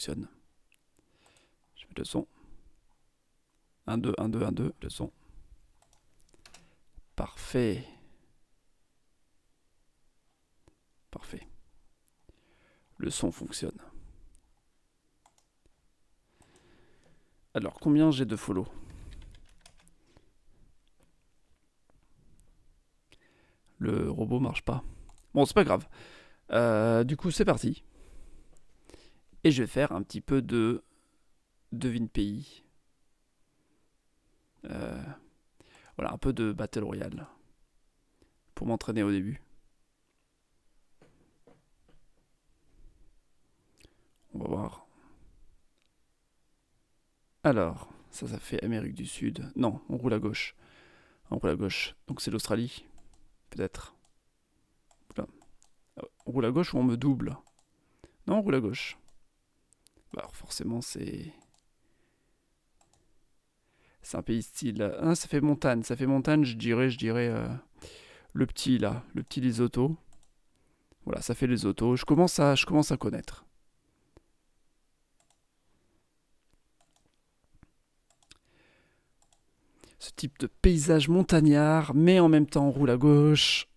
fonctionne. Je mets le son. 1, 2, 1, 2, 1, 2, le son. Parfait. Parfait. Le son fonctionne. Alors, combien j'ai de follow? Le robot marche pas. Bon, c'est pas grave. Du coup, c'est parti. Et je vais faire un petit peu de devine pays. Voilà, un peu de Battle Royale. Pour m'entraîner au début. On va voir. Alors, ça fait Amérique du Sud. Non, on roule à gauche. On roule à gauche. Donc c'est l'Australie. Peut-être. On roule à gauche ou on me double? Non, on roule à gauche. Bah, alors forcément, c'est un pays style. Ah, ça fait montagne. Ça fait montagne, je dirais le petit là. Le petit Lesotho. Voilà, ça fait Lesotho. Je commence à connaître. Ce type de paysage montagnard, mais en même temps on roule à gauche.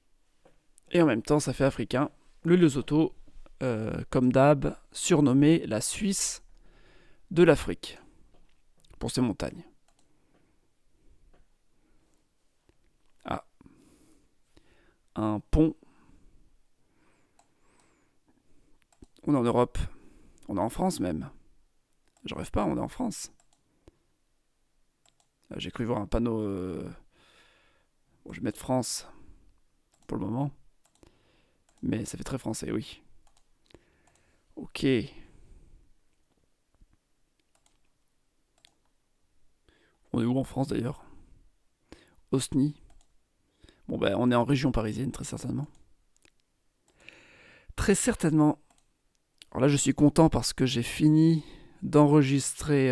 Et en même temps, ça fait africain. Le Lesotho, comme d'hab, surnommé la Suisse de l'Afrique. Pour ses montagnes. Ah, un pont. On est en Europe. On est en France même. Je rêve pas, on est en France. J'ai cru voir un panneau. Bon, je vais mettre France pour le moment. Mais ça fait très français, oui. Ok. On est où en France d'ailleurs? Osny. Bon, ben, on est en région parisienne, très certainement. Très certainement. Alors là, je suis content parce que j'ai fini d'enregistrer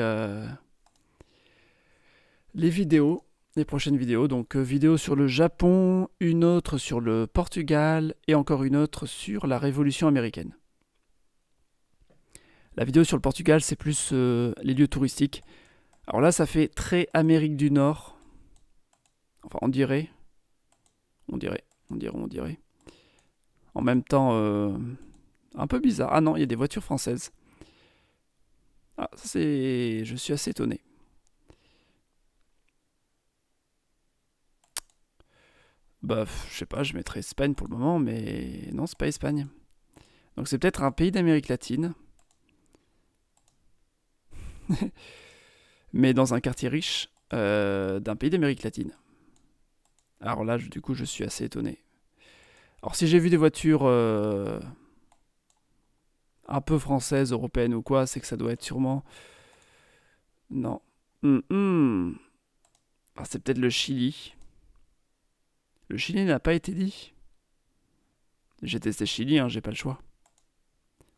les vidéos, les prochaines vidéos. Donc, vidéo sur le Japon, une autre sur le Portugal et encore une autre sur la Révolution américaine. La vidéo sur le Portugal, c'est plus les lieux touristiques. Alors là, ça fait très Amérique du Nord. Enfin, on dirait. On dirait. En même temps, un peu bizarre. Ah non, il y a des voitures françaises. Ah, ça c'est. Je suis assez étonné. Bah, je sais pas, je mettrais Espagne pour le moment, mais non, c'est pas Espagne. Donc c'est peut-être un pays d'Amérique latine, mais dans un quartier riche d'un pays d'Amérique latine. Alors là, du coup, je suis assez étonné. Alors si j'ai vu des voitures un peu françaises, européennes ou quoi, c'est que ça doit être sûrement. Non. Ah, c'est peut-être le Chili. Le Chili n'a pas été dit. J'ai testé Chili, hein, j'ai pas le choix.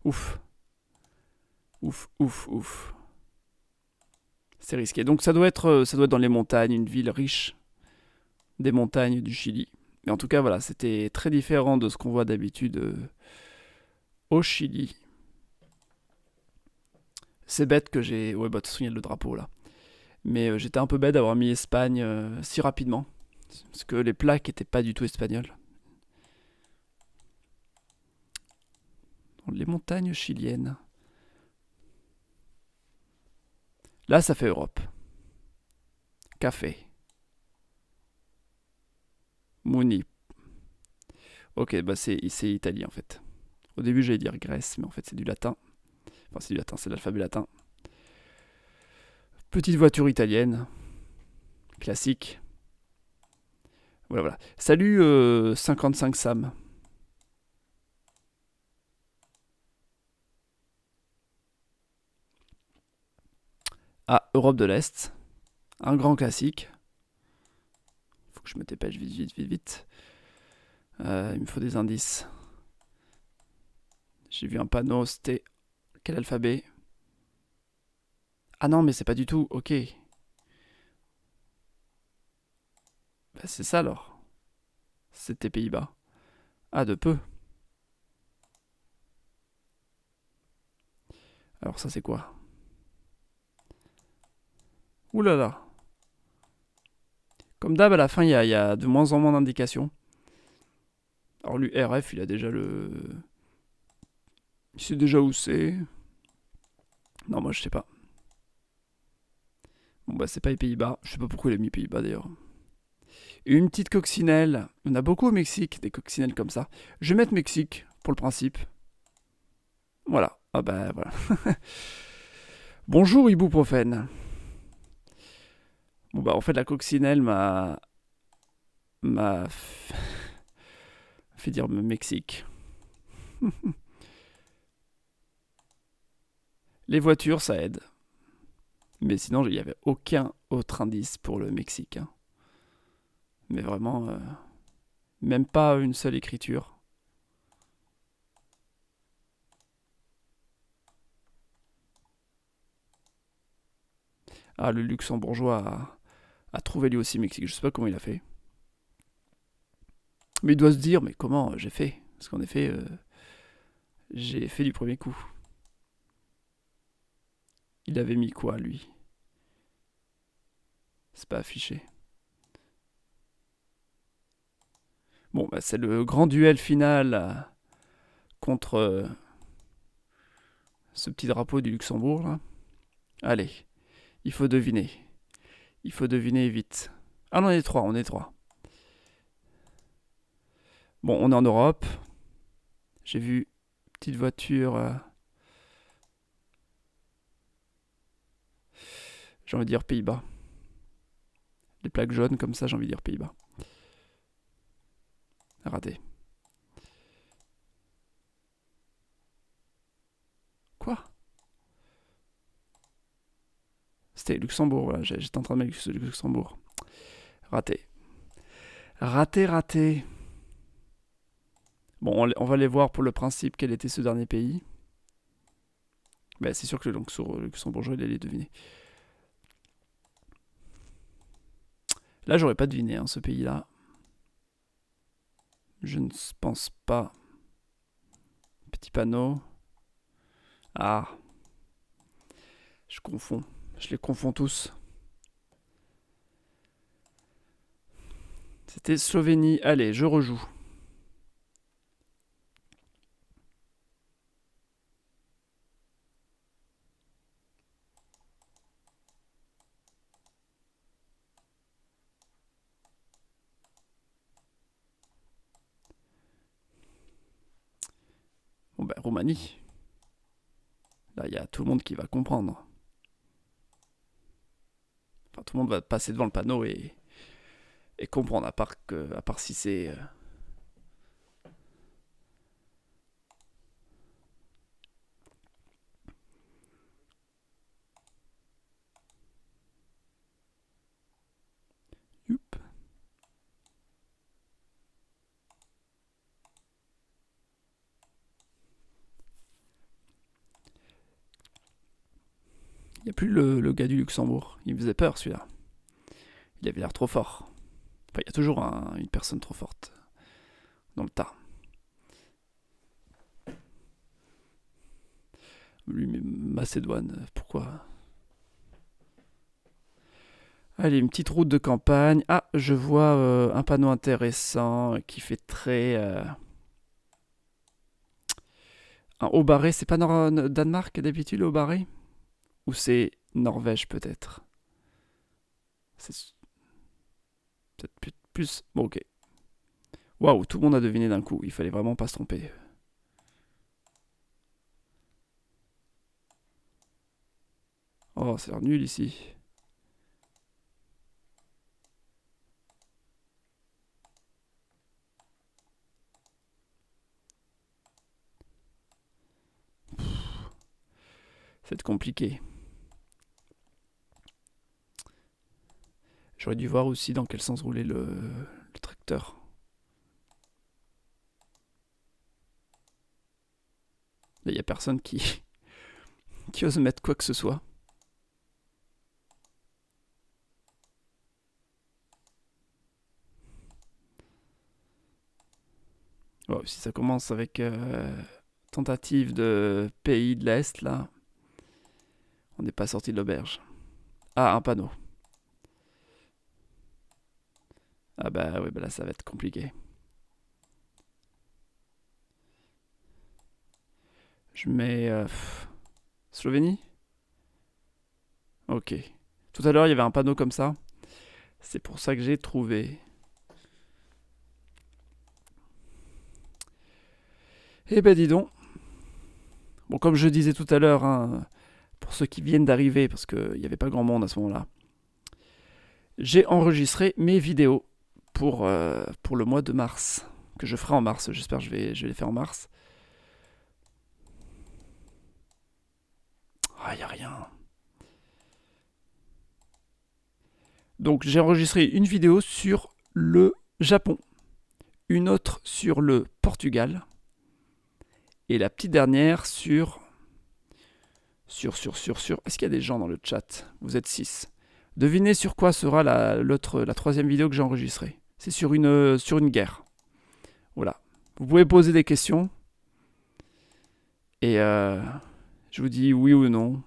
Ouf. Ouf, ouf, ouf. C'est risqué. Donc ça doit être dans les montagnes, une ville riche des montagnes du Chili. Mais en tout cas, voilà, c'était très différent de ce qu'on voit d'habitude au Chili. C'est bête que j'ai. Ouais, bah, de toute façon, il y a le drapeau là. Mais j'étais un peu bête d'avoir mis Espagne si rapidement. Parce que les plaques étaient pas du tout espagnoles. Les montagnes chiliennes. Là, ça fait Europe. Café. Muni. Ok, bah c'est Italie en fait. Au début, j'allais dire Grèce, mais en fait, c'est du latin. Enfin, c'est du latin, c'est l'alphabet latin. Petite voiture italienne. Classique. Voilà, voilà. Salut 55 Sam. Ah, Europe de l'Est. Un grand classique. Faut que je me dépêche vite, vite, vite, vite. Il me faut des indices. J'ai vu un panneau, c'était quel alphabet? Ah non, mais c'est pas du tout. Ok. Bah, c'est ça alors. C'était Pays-Bas. Ah, de peu. Alors ça c'est quoi? Ouh là là. Comme d'hab, à la fin, il y a de moins en moins d'indications. Alors lui, RF, il a déjà le... Il sait déjà où c'est. Non, moi je sais pas. Bon bah c'est pas les Pays-Bas. Je sais pas pourquoi il a mis Pays-Bas d'ailleurs. Une petite coccinelle. On a beaucoup au Mexique, des coccinelles comme ça. Je vais mettre Mexique, pour le principe. Voilà. Ah bah voilà. Bonjour ibuprofène. Bon bah en fait la coccinelle m'a fait dire Mexique. Les voitures ça aide. Mais sinon il n'y avait aucun autre indice pour le Mexique. Hein. Mais vraiment, même pas une seule écriture. Ah, le luxembourgeois a trouvé lui aussi Mexique. Je sais pas comment il a fait. Mais il doit se dire, mais comment j'ai fait? Parce qu'en effet, j'ai fait du premier coup. Il avait mis quoi, lui? C'est pas affiché. Bon, bah, c'est le grand duel final contre ce petit drapeau du Luxembourg, là. Allez, il faut deviner. Il faut deviner vite. Ah non, on est trois, on est trois. Bon, on est en Europe. J'ai vu petite voiture. J'ai envie de dire Pays-Bas. Les plaques jaunes comme ça, j'ai envie de dire Pays-Bas. Raté. Quoi? C'était Luxembourg, voilà. J'étais en train de mettre Luxembourg. Raté. Raté, raté. Bon, on va aller voir pour le principe quel était ce dernier pays. Mais c'est sûr que le luxembourgeois, il allait deviner. Là, j'aurais pas deviné hein, ce pays-là. Je ne pense pas. Petit panneau. Ah. Je confonds. Je les confonds tous. C'était Slovénie. Allez, je rejoue. Bon ben, Roumanie. Là, il y a tout le monde qui va comprendre. Enfin, tout le monde va passer devant le panneau et comprendre, à part si c'est... Youp. Il n'y a plus le gars du Luxembourg. Il me faisait peur celui-là. Il avait l'air trop fort. Enfin, il y a toujours une personne trop forte dans le tas. Lui, mais Macédoine, pourquoi? Allez, une petite route de campagne. Ah, je vois un panneau intéressant qui fait très... un haut-barré, c'est pas Danemark d'habitude, le haut-barré? Ou c'est Norvège peut-être? C'est peut-être plus... Bon, ok. Waouh, tout le monde a deviné d'un coup. Il fallait vraiment pas se tromper. Oh, c'est l'air nul ici. C'est compliqué. J'aurais dû voir aussi dans quel sens roulait le tracteur. Là, il n'y a personne qui ose mettre quoi que ce soit. Oh, si ça commence avec tentative de pays de l'Est, là, On n'est pas sorti de l'auberge. Ah, un panneau. Ah bah oui, bah là ça va être compliqué. Je mets... Slovénie? Ok. Tout à l'heure, il y avait un panneau comme ça. C'est pour ça que j'ai trouvé. Eh ben dis donc. Bon, comme je disais tout à l'heure, hein, pour ceux qui viennent d'arriver, parce qu'il n'y avait pas grand monde à ce moment-là, j'ai enregistré mes vidéos pour le mois de mars, que je ferai en mars. J'espère que je vais les faire en mars. Ah, il n'y a rien. Donc j'ai enregistré une vidéo sur le Japon, une autre sur le Portugal, et la petite dernière sur... Est-ce qu'il y a des gens dans le chat? Vous êtes 6. Devinez sur quoi sera la troisième vidéo que j'ai enregistrée. C'est sur une guerre. Voilà. Vous pouvez poser des questions. Et je vous dis oui ou non.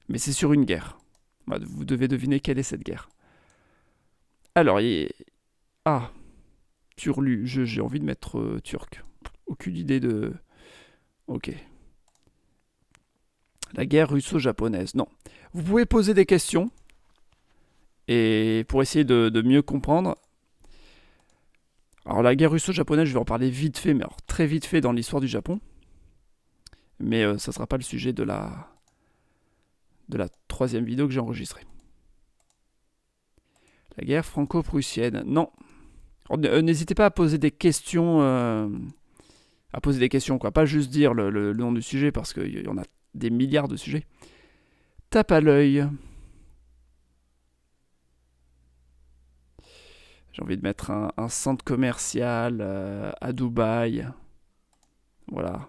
Mais c'est sur une guerre. Vous devez deviner quelle est cette guerre. Alors, ah, Turlu. J'ai envie de mettre turc. Aucune idée de... Ok. La guerre russo-japonaise. Non. Vous pouvez poser des questions. Et pour essayer de mieux comprendre. Alors la guerre russo-japonaise, je vais en parler vite fait, mais alors très vite fait dans l'histoire du Japon. Mais ça ne sera pas le sujet de la troisième vidéo que j'ai enregistrée. La guerre franco-prussienne. Non. N'hésitez pas à poser des questions. Quoi. Pas juste dire le nom du sujet, parce qu'il y en a des milliards de sujets. Tape à l'œil. J'ai envie de mettre un centre commercial à Dubaï. Voilà.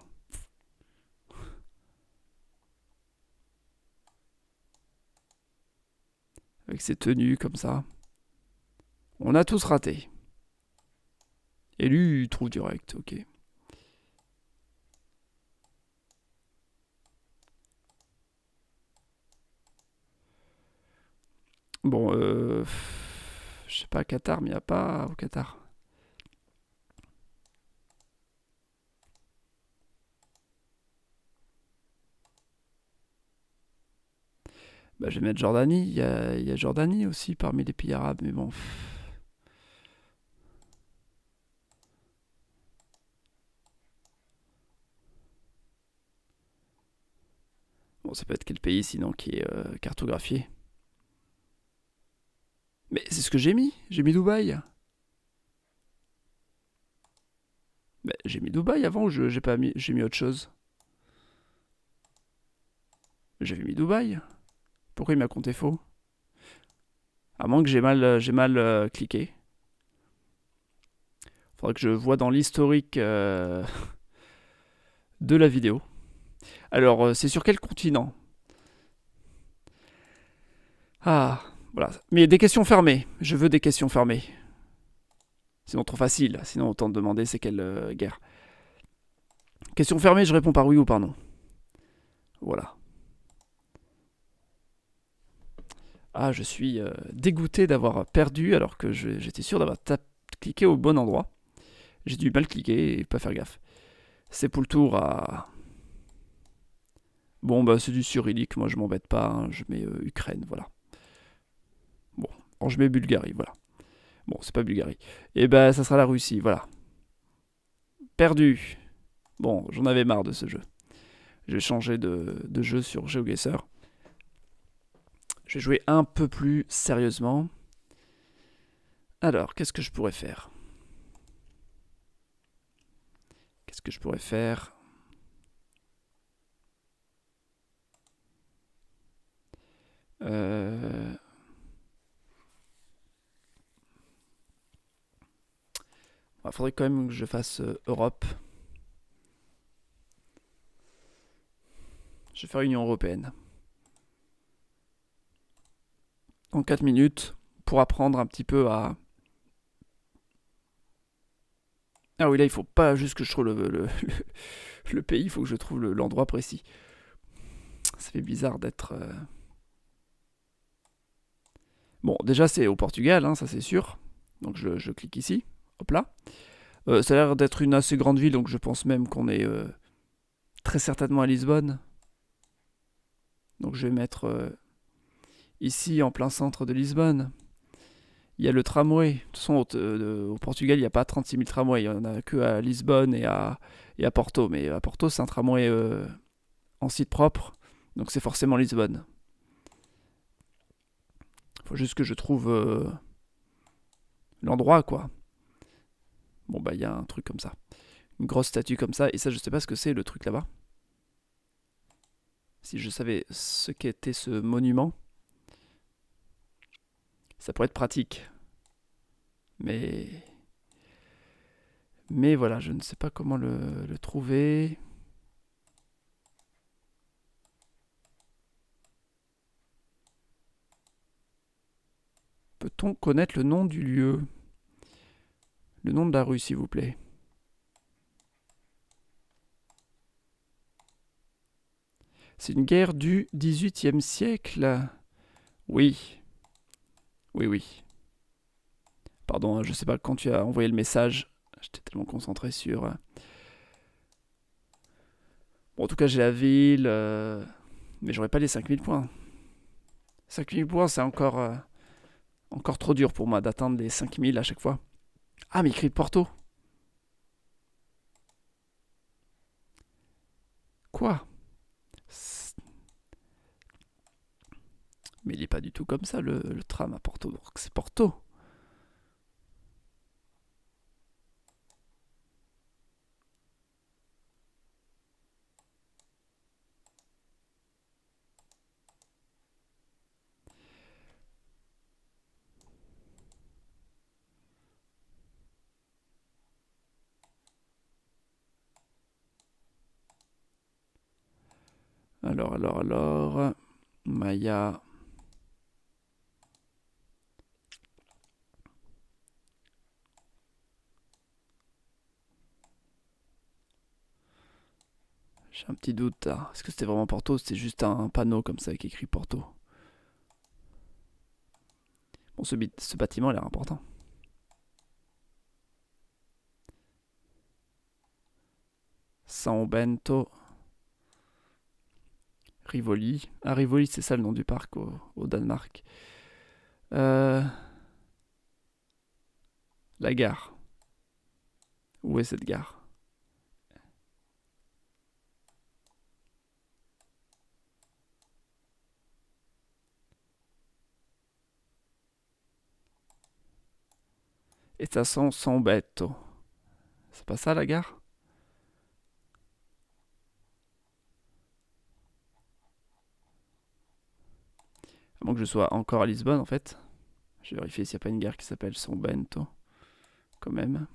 Avec ses tenues comme ça. On a tous raté. Et lui, il trouve direct, ok. Bon, je sais pas, Qatar, mais il n'y a pas au Qatar. Bah, je vais mettre Jordanie. Il y a Jordanie aussi parmi les pays arabes, mais bon. Bon, ça peut être quel pays sinon qui est cartographié. Mais c'est ce que j'ai mis. J'ai mis Dubaï. Mais j'ai mis Dubaï avant ou j'ai pas mis, j'ai mis autre chose? J'avais mis Dubaï. Pourquoi il m'a compté faux? À moins que j'ai mal cliqué. Faudrait que je vois dans l'historique de la vidéo. Alors, c'est sur quel continent? Ah, voilà. Mais des questions fermées. Je veux des questions fermées. Sinon, trop facile. Sinon, autant te demander c'est quelle guerre. Question fermée, je réponds par oui ou par non. Voilà. Ah, je suis dégoûté d'avoir perdu alors que j'étais sûr d'avoir cliqué au bon endroit. J'ai dû mal cliquer et pas faire gaffe. C'est pour le tour à... Bon, bah c'est du cyrillique, moi je m'embête pas, hein. Je mets Ukraine, voilà. Bon, alors je mets Bulgarie, voilà. Bon, c'est pas Bulgarie. Et bah ça sera la Russie, voilà. Perdu. Bon, j'en avais marre de ce jeu. Je vais changer de jeu sur GeoGuessr. Je vais jouer un peu plus sérieusement. Alors, qu'est-ce que je pourrais faire? Qu'est-ce que je pourrais faire? Il faudrait quand même que je fasse Europe. Je vais faire Union Européenne. En 4 minutes, pour apprendre un petit peu à... Ah oui, là, il faut pas juste que je trouve le pays, il faut que je trouve l'endroit précis. Ça fait bizarre d'être... Bon, déjà, c'est au Portugal, hein, ça c'est sûr. Donc je clique ici. Hop là. Ça a l'air d'être une assez grande ville, donc je pense même qu'on est très certainement à Lisbonne. Donc je vais mettre ici, en plein centre de Lisbonne. Il y a le tramway. De toute façon, au Portugal, il n'y a pas 36 000 tramways. Il n'y en a que à Lisbonne et à Porto. Mais à Porto, c'est un tramway en site propre. Donc c'est forcément Lisbonne. Faut juste que je trouve l'endroit, quoi. Bon, bah, il y a un truc comme ça. Une grosse statue comme ça. Et ça, je sais pas ce que c'est, le truc là-bas. Si je savais ce qu'était ce monument, ça pourrait être pratique. Mais... Mais voilà, je ne sais pas comment le trouver. Peut-on connaître le nom du lieu? Le nom de la rue, s'il vous plaît. C'est une guerre du XVIIIe siècle. Oui. Oui, oui. Pardon, je sais pas quand tu as envoyé le message. J'étais tellement concentré sur... Bon, en tout cas, j'ai la ville. Mais j'aurais pas les 5000 points. 5000 points, c'est encore trop dur pour moi d'atteindre les 5000 à chaque fois. Ah, mais écrit Porto. Quoi? Mais il est pas du tout comme ça, le tram à Porto. Donc c'est Porto. Alors... Maya... J'ai un petit doute là. Est-ce que c'était vraiment Porto ou c'était juste un panneau comme ça avec écrit Porto? Bon, ce bâtiment a l'air important. San Bento. Rivoli. Ah, Rivoli, c'est ça le nom du parc au Danemark. La gare. Où est cette gare? Estação San Bento. C'est pas ça la gare? À moins que je sois encore à Lisbonne en fait. Je vais vérifier s'il n'y a pas une gare qui s'appelle San Bento. Quand même.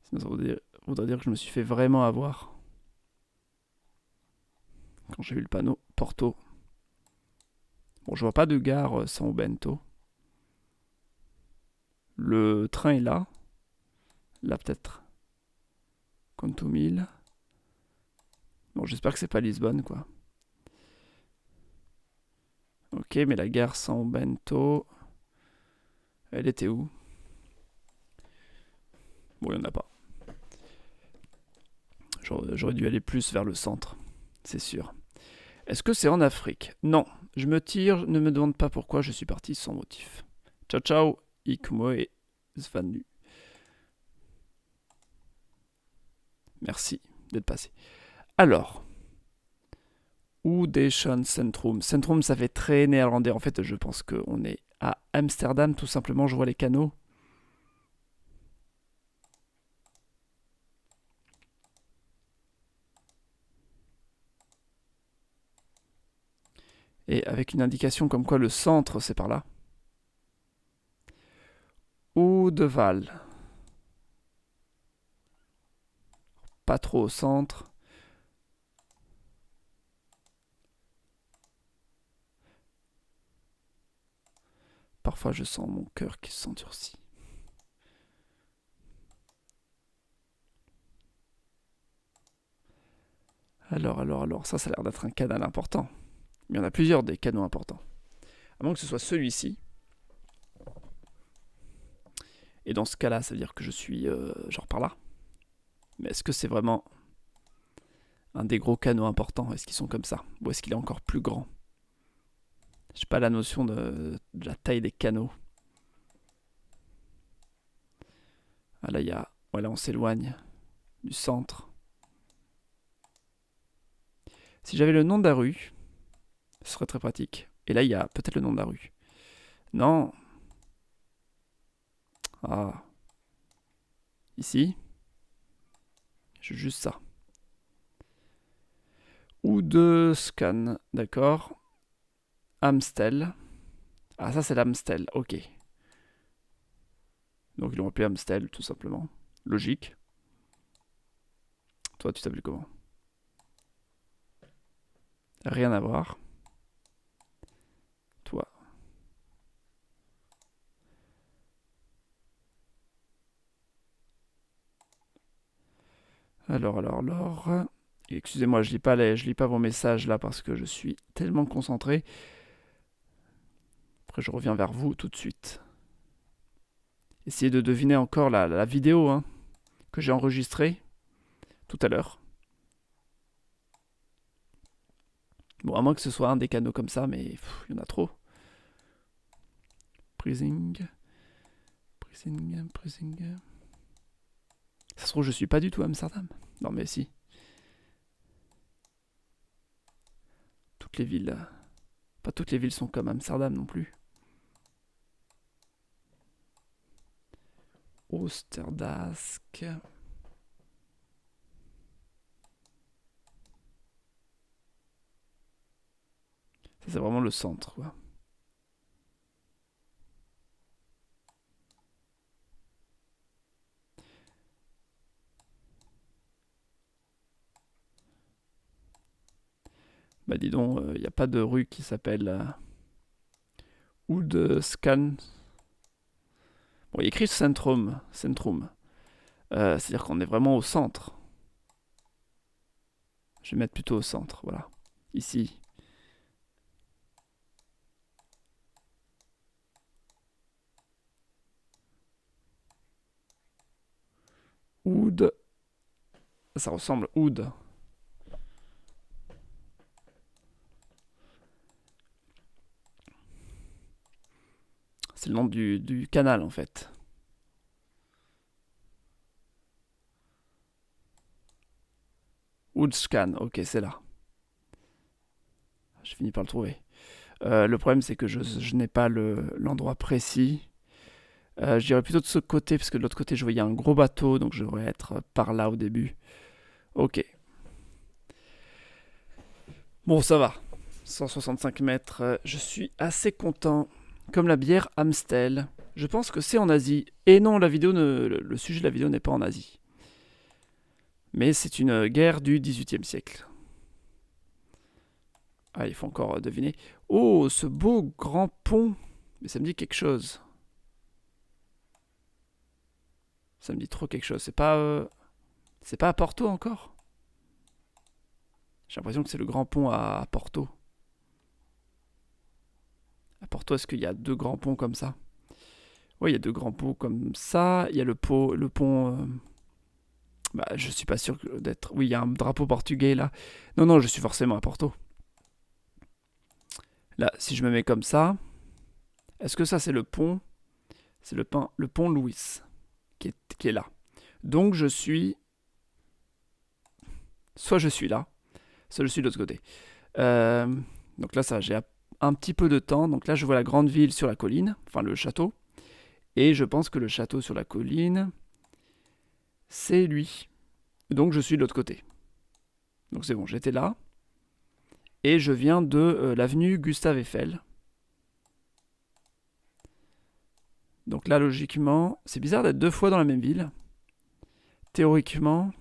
Sinon ça voudrait dire que je me suis fait vraiment avoir. Quand j'ai vu le panneau Porto. Bon, je vois pas de gare San Bento. Le train est là. Là peut-être. Contumil. Bon, j'espère que c'est pas Lisbonne quoi. Ok, mais la gare San Bento, elle était où? Bon, il n'y en a pas. J'aurais dû aller plus vers le centre, c'est sûr. Est-ce que c'est en Afrique? Non. Je me tire, ne me demande pas pourquoi je suis parti sans motif. Ciao ciao, ik moe Svanu. Merci d'être passé. Alors, Oudéchan Centrum. Centrum, ça fait très néerlandais. En fait, je pense qu'on est à Amsterdam, tout simplement. Je vois les canaux. Et avec une indication comme quoi le centre, c'est par là. Oudeval. Pas trop au centre. Parfois, je sens mon cœur qui s'endurcit. Alors, ça a l'air d'être un canal important. Mais il y en a plusieurs des canaux importants. À moins que ce soit celui-ci. Et dans ce cas-là, ça veut dire que je suis genre par là. Mais est-ce que c'est vraiment un des gros canaux importants? Est-ce qu'ils sont comme ça? Ou est-ce qu'il est encore plus grand? Je n'ai pas la notion de la taille des canaux. Ah là, voilà, on s'éloigne du centre. Si j'avais le nom de la rue, ce serait très pratique. Et là, il y a peut-être le nom de la rue. Non. Ah. Ici. J'ai juste ça. Ou de scan, d'accord. Amstel. Ah, ça c'est l'Amstel, ok. Donc ils l'ont appelé Amstel, tout simplement. Logique. Toi, tu t'appelles comment? Rien à voir. Toi. Alors. Excusez-moi, je lis pas vos messages là parce que je suis tellement concentré. Après, je reviens vers vous tout de suite. Essayez de deviner encore la vidéo hein, que j'ai enregistrée tout à l'heure. Bon, à moins que ce soit un des canaux comme ça, mais il y en a trop. Prising. Ça se trouve, je suis pas du tout à Amsterdam. Non, mais si. Toutes les villes. Pas toutes les villes sont comme Amsterdam non plus. Oosterdask. Ça, c'est vraiment le centre, quoi. Bah dis donc, il n'y a pas de rue qui s'appelle Oudskan. Bon, il y a écrit Centrum. C'est-à-dire qu'on est vraiment au centre. Je vais mettre plutôt au centre, voilà. Ici. Oud. Ça ressemble Oud. C'est le nom du canal en fait. Oudskan, ok, c'est là. Je finis par le trouver. Le problème, c'est que je n'ai pas l'endroit précis. Je dirais plutôt de ce côté, parce que de l'autre côté, je voyais un gros bateau, donc je devrais être par là au début. Ok. Bon, ça va. 165 mètres, je suis assez content. Comme la bière Amstel. Je pense que c'est en Asie. Et non, le sujet de la vidéo n'est pas en Asie. Mais c'est une guerre du XVIIIe siècle. Ah, il faut encore deviner. Oh, ce beau grand pont. Mais ça me dit quelque chose. Ça me dit trop quelque chose. C'est pas à Porto encore? J'ai l'impression que c'est le grand pont à Porto. À Porto, est-ce qu'il y a deux grands ponts comme ça? Oui, il y a deux grands ponts comme ça. Il y a le pont. Bah, je suis pas sûr d'être. Oui, il y a un drapeau portugais là. Non, je suis forcément à Porto. Là, si je me mets comme ça, est-ce que ça c'est le pont? C'est le pont Louis qui est là. Donc je suis. Soit je suis là, soit je suis de l'autre côté. Donc là, ça, j'ai un petit peu de temps. Donc là, je vois la grande ville sur la colline, enfin le château. Et je pense que le château sur la colline, c'est lui. Donc je suis de l'autre côté. Donc c'est bon, j'étais là. Et je viens de l'avenue Gustave Eiffel. Donc là, logiquement, c'est bizarre d'être deux fois dans la même ville. Théoriquement,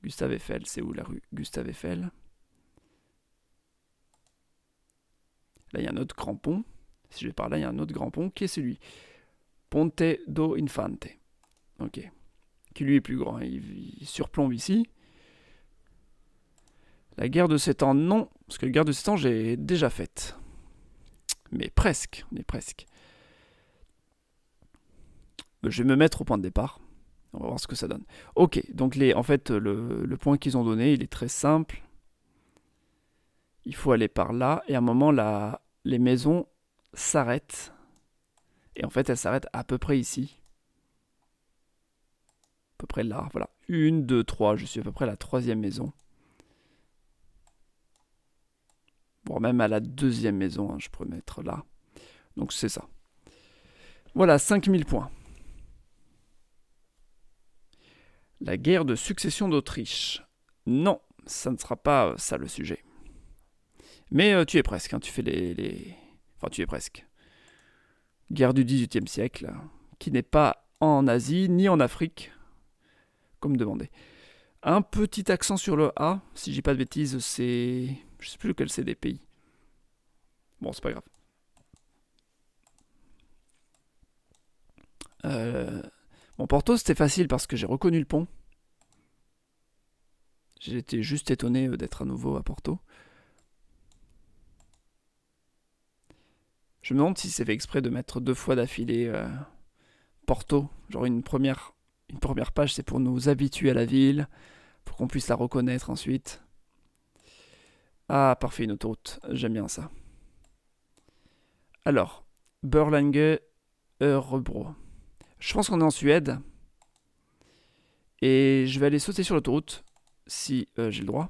Gustave Eiffel, c'est où la rue Gustave Eiffel? Là, il y a un autre grand pont. Si je vais par là, il y a un autre grand pont qui est celui. Ponte do Infante. Ok. Qui lui est plus grand. Il surplombe ici. La guerre de 7 ans, non. Parce que la guerre de 7 ans, j'ai déjà faite. Mais presque, on est presque. Je vais me mettre au point de départ. On va voir ce que ça donne. Ok, donc en fait, le point qu'ils ont donné, il est très simple. Il faut aller par là. Et à un moment, les maisons s'arrêtent. Et en fait, elles s'arrêtent à peu près ici. À peu près là, voilà. 1, 2, 3. Je suis à peu près à la 3e maison. Bon, même à la 2e maison, hein, je pourrais mettre là. Donc c'est ça. Voilà, 5000 points. La guerre de succession d'Autriche. Non, ça ne sera pas ça le sujet. Mais tu es presque, hein, tu fais Enfin, tu es presque. Guerre du XVIIIe siècle, qui n'est pas en Asie ni en Afrique, comme demandé. Un petit accent sur le A, si j'ai pas de bêtises, c'est... Je sais plus lequel c'est des pays. Bon, c'est pas grave. Bon, Porto, c'était facile parce que j'ai reconnu le pont. J'étais juste étonné d'être à nouveau à Porto. Je me demande si c'est fait exprès de mettre 2 fois d'affilée Porto. Genre une première page, c'est pour nous habituer à la ville, pour qu'on puisse la reconnaître ensuite. Ah, parfait, une autoroute. J'aime bien ça. Alors, Borlänge, Örebro. Je pense qu'on est en Suède. Et je vais aller sauter sur l'autoroute, si j'ai le droit.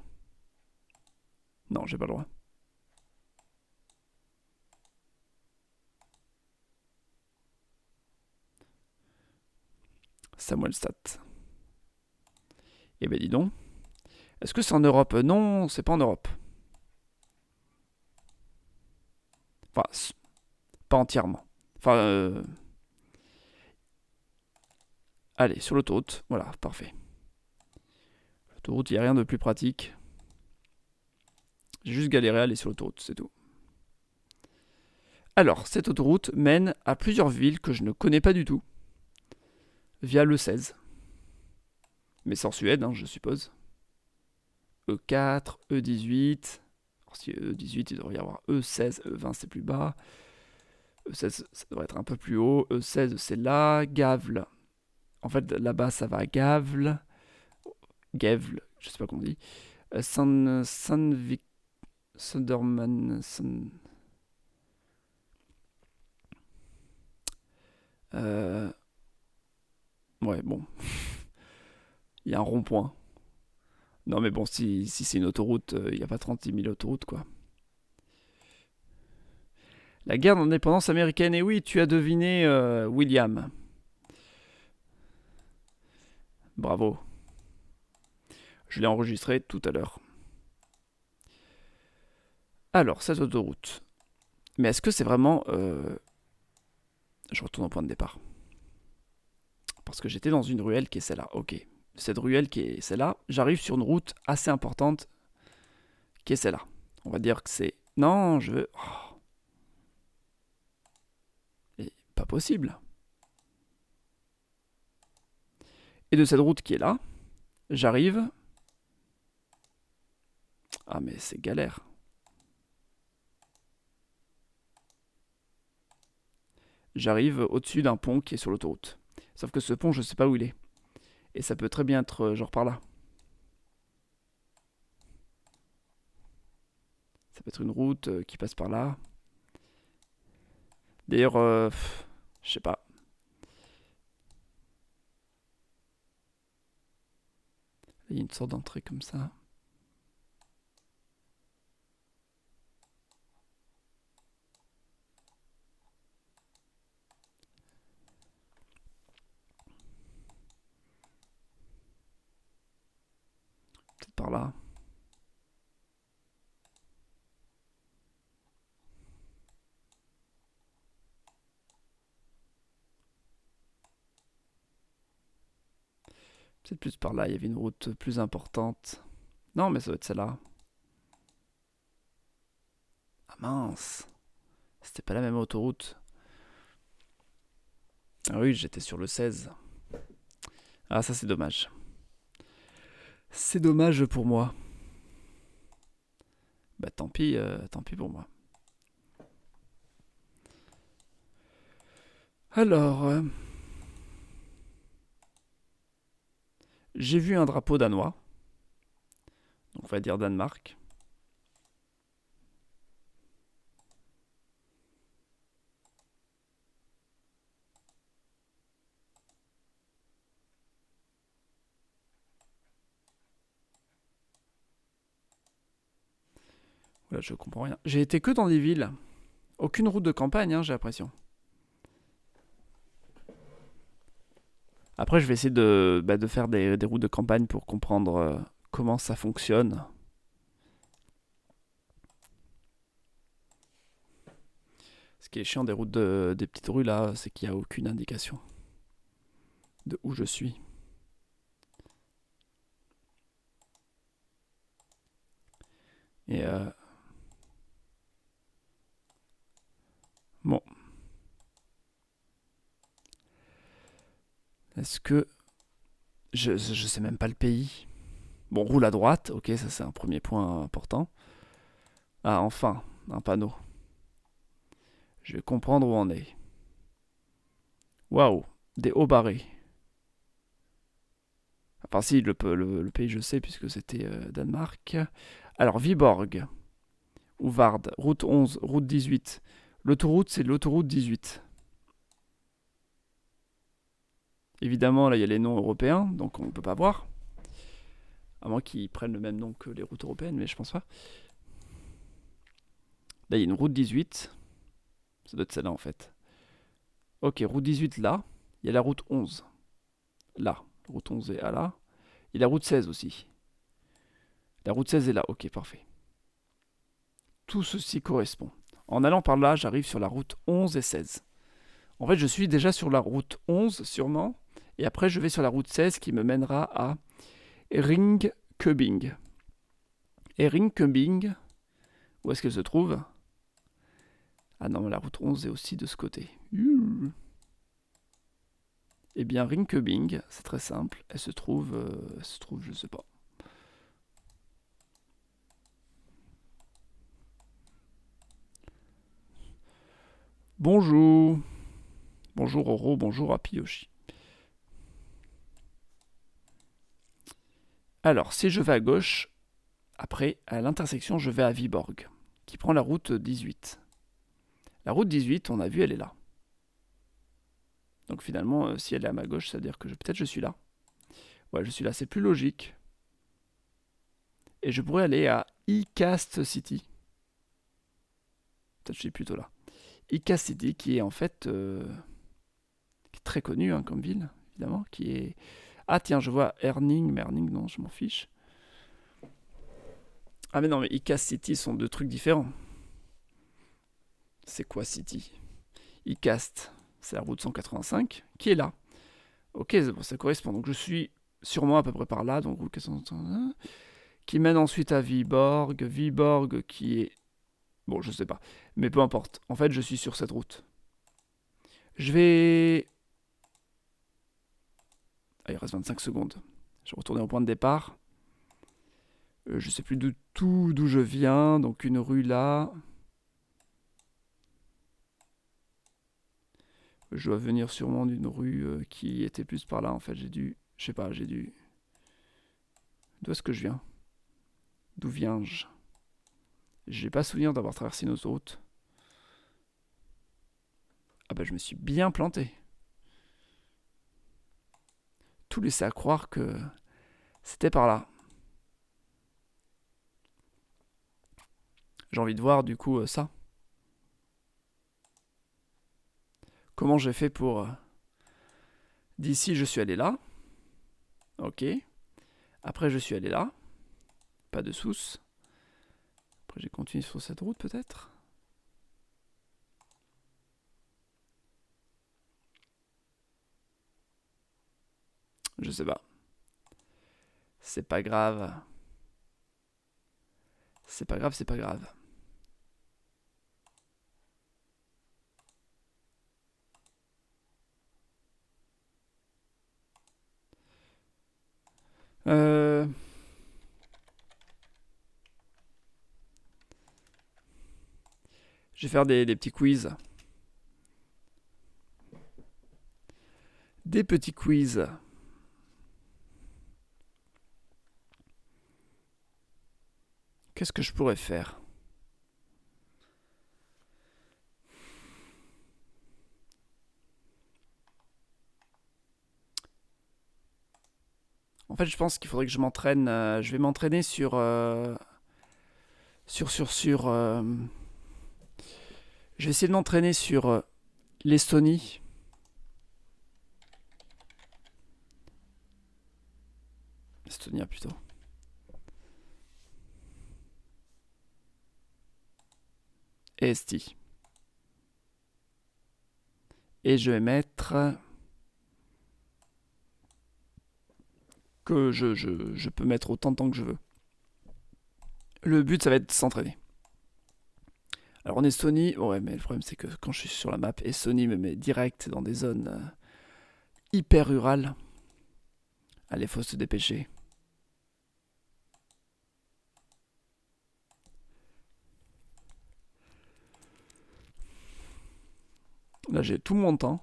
Non, j'ai pas le droit. Samuelstadt. Eh ben dis donc. Est-ce que c'est en Europe? Non, c'est pas en Europe. Enfin, pas entièrement. Enfin, allez, sur l'autoroute. Voilà, parfait. L'autoroute, il n'y a rien de plus pratique. J'ai juste galéré à aller sur l'autoroute, c'est tout. Alors, cette autoroute mène à plusieurs villes que je ne connais pas du tout. Via l'E16. Mais c'est en Suède, hein, je suppose. E4, E18. Alors, si E18, il devrait y avoir E16, E20, c'est plus bas. E16, ça devrait être un peu plus haut. E16, c'est là. Gavle. En fait, là-bas, ça va à Gavle. Gavle, je sais pas comment on dit. Sandvik. Söderman. Ouais, bon. Il y a un rond-point. Non, mais bon, si c'est une autoroute, il n'y a pas 36 000 autoroutes, quoi. La guerre d'indépendance américaine, et oui, tu as deviné, William. Bravo. Je l'ai enregistré tout à l'heure. Alors, cette autoroute. Mais est-ce que c'est vraiment... Je retourne au point de départ. Parce que j'étais dans une ruelle qui est celle-là. Ok. Cette ruelle qui est celle-là, j'arrive sur une route assez importante qui est celle-là. On va dire que c'est... Non, je veux... Oh. Et pas possible. Et de cette route qui est là, j'arrive... Ah mais c'est galère. J'arrive au-dessus d'un pont qui est sur l'autoroute. Sauf que ce pont, je sais pas où il est. Et ça peut très bien être genre par là. Ça peut être une route qui passe par là. D'ailleurs, je sais pas. Il y a une sorte d'entrée comme ça. Peut-être par là. Peut-être plus par là, il y avait une route plus importante. Non, mais ça doit être celle-là. Ah mince. C'était pas la même autoroute. Ah oui, j'étais sur le 16. Ah, ça c'est dommage. C'est dommage pour moi. tant pis pour moi. Alors, j'ai vu un drapeau danois. Donc on va dire Danemark. Voilà, je comprends rien. J'ai été que dans des villes. Aucune route de campagne, hein, j'ai l'impression. Après, je vais essayer de faire des routes de campagne pour comprendre comment ça fonctionne. Ce qui est chiant des petites rues là, c'est qu'il n'y a aucune indication de où je suis. Et bon. Est-ce que... Je sais même pas le pays. Bon, roule à droite, ok, ça c'est un premier point important. Ah, enfin, un panneau. Je vais comprendre où on est. Waouh, des hauts barrés. Enfin si, le pays je sais puisque c'était Danemark. Alors, Viborg, ou Vard, route 11, route 18. L'autoroute, c'est l'autoroute 18. Évidemment, là, il y a les noms européens, donc on ne peut pas voir. À moins qu'ils prennent le même nom que les routes européennes, mais je pense pas. Là, il y a une route 18. Ça doit être celle-là, en fait. Ok, route 18, là. Il y a la route 11. Là. Route 11 est à là. Il y a la route 16 aussi. La route 16 est là. Ok, parfait. Tout ceci correspond. En allant par là, j'arrive sur la route 11 et 16. En fait, je suis déjà sur la route 11, sûrement. Et après, je vais sur la route 16 qui me mènera à Ringkøbing. Et Ringkøbing, où est-ce qu'elle se trouve? Ah non, la route 11 est aussi de ce côté. Eh bien, Ringkøbing, c'est très simple. Elle se trouve, je sais pas. Bonjour. Bonjour Oro, bonjour Apiyoshi. Alors, si je vais à gauche, après, à l'intersection, je vais à Viborg, qui prend la route 18. La route 18, on a vu, elle est là. Donc finalement, si elle est à ma gauche, ça veut dire que peut-être je suis là. Ouais, je suis là, c'est plus logique. Et je pourrais aller à Icast City. Peut-être que je suis plutôt là. Icast City, qui est en fait qui est très connu hein, comme ville, évidemment. Qui est... Ah tiens, je vois Erning, mais Erning, non, je m'en fiche. Ah mais non, mais Icast City sont deux trucs différents. C'est quoi City? Icast, c'est la route 185, qui est là. Ok, bon, ça correspond. Donc je suis sûrement à peu près par là, donc route 481, qui mène ensuite à Viborg. Viborg qui est... Bon, je sais pas. Mais peu importe. En fait, je suis sur cette route. Je vais... Ah, il reste 25 secondes. Je vais retourner au point de départ. Je sais plus du tout d'où je viens. Donc une rue là. Je dois venir sûrement d'une rue qui était plus par là. En fait, j'ai dû... Je sais pas, j'ai dû... D'où est-ce que je viens? D'où viens-je? J'ai pas souvenir d'avoir traversé une autoroute. Ah bah je me suis bien planté. Tout laissait à croire que c'était par là. J'ai envie de voir du coup ça. Comment j'ai fait pour... D'ici je suis allé là. Ok. Après je suis allé là. Pas de souce. Après j'ai continué sur cette route peut-être. Je sais pas. C'est pas grave. C'est pas grave, c'est pas grave. Euh... Je vais faire des petits quiz. Des petits quiz. Qu'est-ce que je pourrais faire? En fait, je pense qu'il faudrait que je m'entraîne. Je vais m'entraîner sur. Je vais essayer de m'entraîner sur l'Estonie. Estonia plutôt. Et Esti. Et je vais mettre que je peux mettre autant de temps que je veux. Le but, ça va être de s'entraîner. Alors en Estonie, ouais, mais le problème c'est que quand je suis sur la map, Estonie me met direct dans des zones hyper rurales. Allez, faut se dépêcher. Là, j'ai tout mon temps.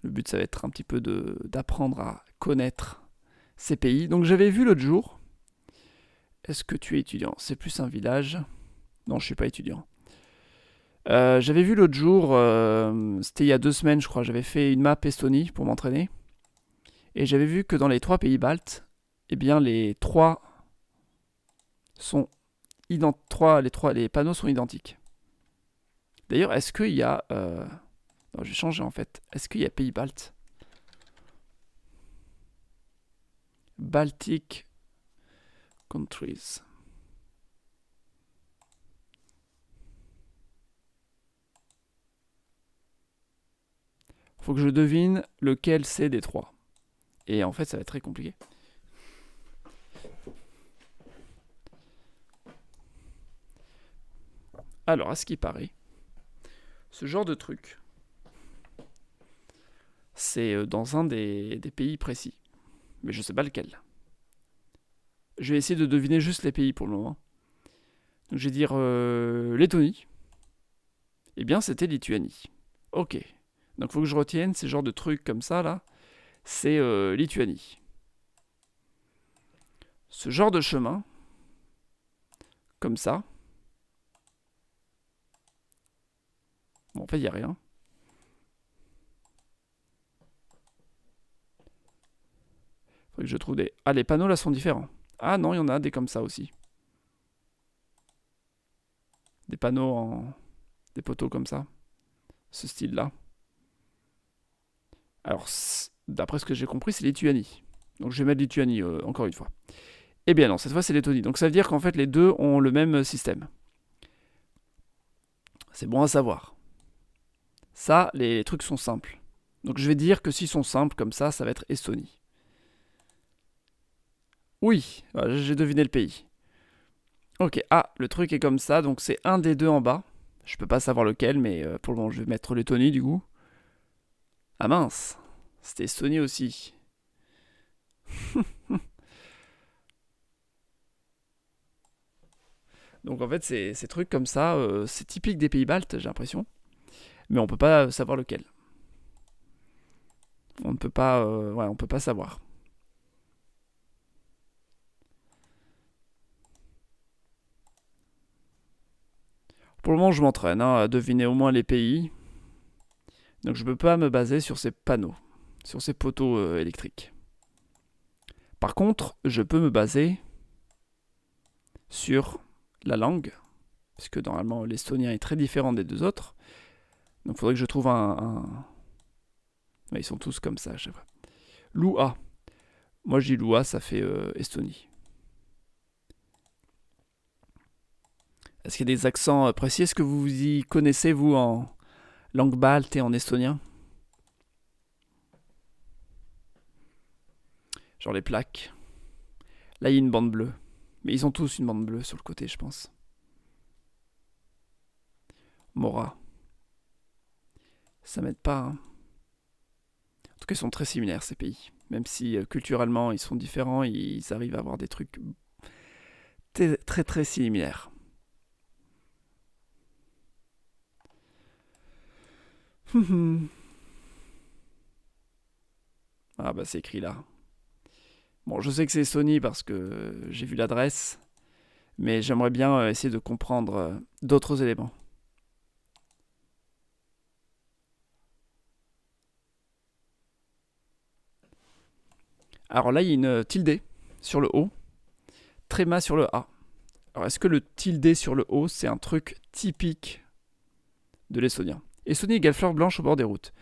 Le but, ça va être un petit peu d'apprendre à connaître ces pays. Donc j'avais vu l'autre jour. Est-ce que tu es étudiant? C'est plus un village. Non, je suis pas étudiant. J'avais vu l'autre jour, c'était il y a 2 semaines, je crois. J'avais fait une map Estonie pour m'entraîner. Et j'avais vu que dans les 3 pays baltes, eh bien les 3 sont les panneaux sont identiques. D'ailleurs, est-ce qu'il y a... Non, je vais changer en fait. Est-ce qu'il y a pays baltes? Baltic countries. Faut que je devine lequel c'est des 3. Et en fait, ça va être très compliqué. Alors, à ce qui paraît, ce genre de truc, c'est dans un des pays précis. Mais je sais pas lequel. Je vais essayer de deviner juste les pays pour le moment. Donc je vais dire Lettonie. Eh bien, c'était Lituanie. Ok. Donc faut que je retienne ces genres de trucs comme ça, là. C'est Lituanie. Ce genre de chemin, comme ça. Bon, en fait, il n'y a rien. Faudrait que je trouve des... Ah, les panneaux, là, sont différents. Ah non, il y en a des comme ça aussi. Des panneaux en... Des poteaux comme ça. Ce style-là. Alors, d'après ce que j'ai compris, c'est Lituanie. Donc je vais mettre Lituanie encore une fois. Eh bien non, cette fois c'est Lettonie. Donc ça veut dire qu'en fait les deux ont le même système. C'est bon à savoir. Ça, les trucs sont simples. Donc je vais dire que s'ils sont simples comme ça va être Estonie. Oui, voilà, j'ai deviné le pays. Ok, ah, le truc est comme ça, donc c'est un des deux en bas. Je peux pas savoir lequel, mais pour le moment je vais mettre Lettonie du coup. Ah mince, c'était Estonie aussi. Donc en fait, ces trucs comme ça, c'est typique des pays baltes, j'ai l'impression. Mais on peut pas savoir lequel. On ne peut pas, ouais, on peut pas savoir. Pour le moment, je m'entraîne à deviner au moins les pays. Donc je ne peux pas me baser sur ces panneaux, sur ces poteaux électriques. Par contre, je peux me baser sur la langue, puisque normalement l'estonien est très différent des deux autres. Donc il faudrait que je trouve un... Ouais, ils sont tous comme ça, je sais pas. Lua. Moi je dis Lua, ça fait Estonie. Est-ce qu'il y a des accents précis? Est-ce que vous y connaissez, vous, en langue balte et en estonien? Genre les plaques. Là, il y a une bande bleue. Mais ils ont tous une bande bleue sur le côté, je pense. Mora. Ça m'aide pas, hein. En tout cas, ils sont très similaires, ces pays. Même si culturellement, ils sont différents, ils arrivent à avoir des trucs très très similaires. Ah bah c'est écrit là. Bon, je sais que c'est Sony parce que j'ai vu l'adresse, mais j'aimerais bien essayer de comprendre d'autres éléments. Alors là, il y a une tilde sur le O, tréma sur le A. Alors est-ce que le tilde sur le O, c'est un truc typique de l'estonien? Estonie égale fleur blanche au bord des routes.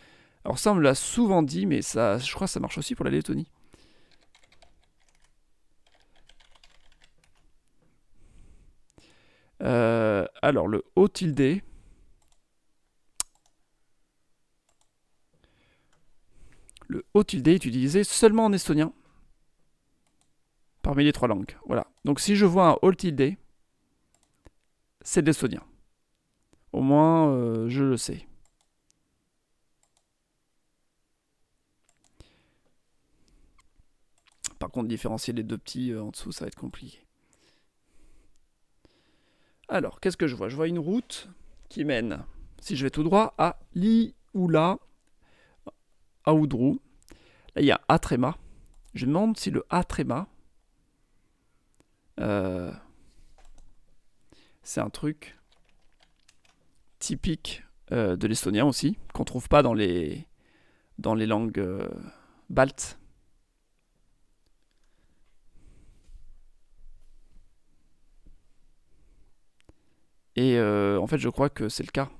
Alors ça, on me l'a souvent dit, mais ça, je crois que ça marche aussi pour la Lettonie. Alors le O tilde. Le O tilde est utilisé seulement en estonien. Parmi les trois langues. Voilà. Donc si je vois un O tilde, c'est de l'estonien. Au moins, je le sais. Par contre, différencier les deux petits en dessous, ça va être compliqué. Alors, qu'est-ce que je vois? Je vois une route qui mène, si je vais tout droit, à Liula, à Oudrou. Là, il y a Atrema. Je me demande si le Atrema, c'est un truc typique de l'estonien aussi, qu'on trouve pas dans les langues baltes. Et en fait, je crois que c'est le cas.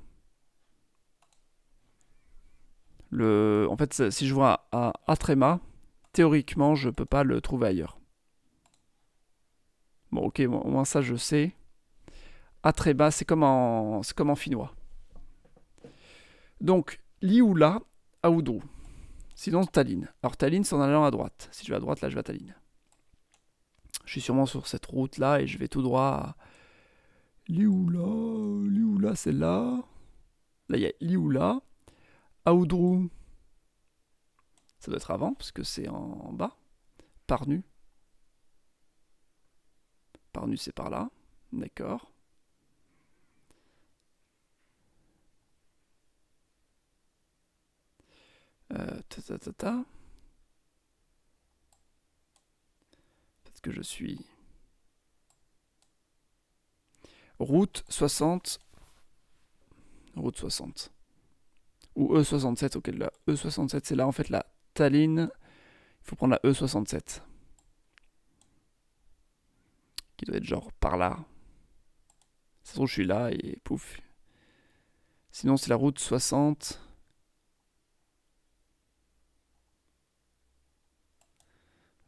En fait, si je vois un Atrema, théoriquement, je peux pas le trouver ailleurs. Bon, ok, au moins ça, je sais. Atrema, c'est comme en finnois. Donc, Liula, Aoudrou. Sinon, Tallinn. Alors, Tallinn, c'est en allant à droite. Si je vais à droite, là, je vais à Tallinn. Je suis sûrement sur cette route-là et je vais tout droit à Liula, c'est là. Là, il y a Liula. Aoudrou, ça doit être avant, parce que c'est en bas. Parnu. Parnu, c'est par là. D'accord. Peut-être que je suis... Route 60. Route 60. Ou E67, auquel là. E67, c'est là, en fait, la Tallinn. Il faut prendre la E67. Qui doit être genre par là. Ça se trouve, je suis là et pouf. Sinon, c'est la route 60.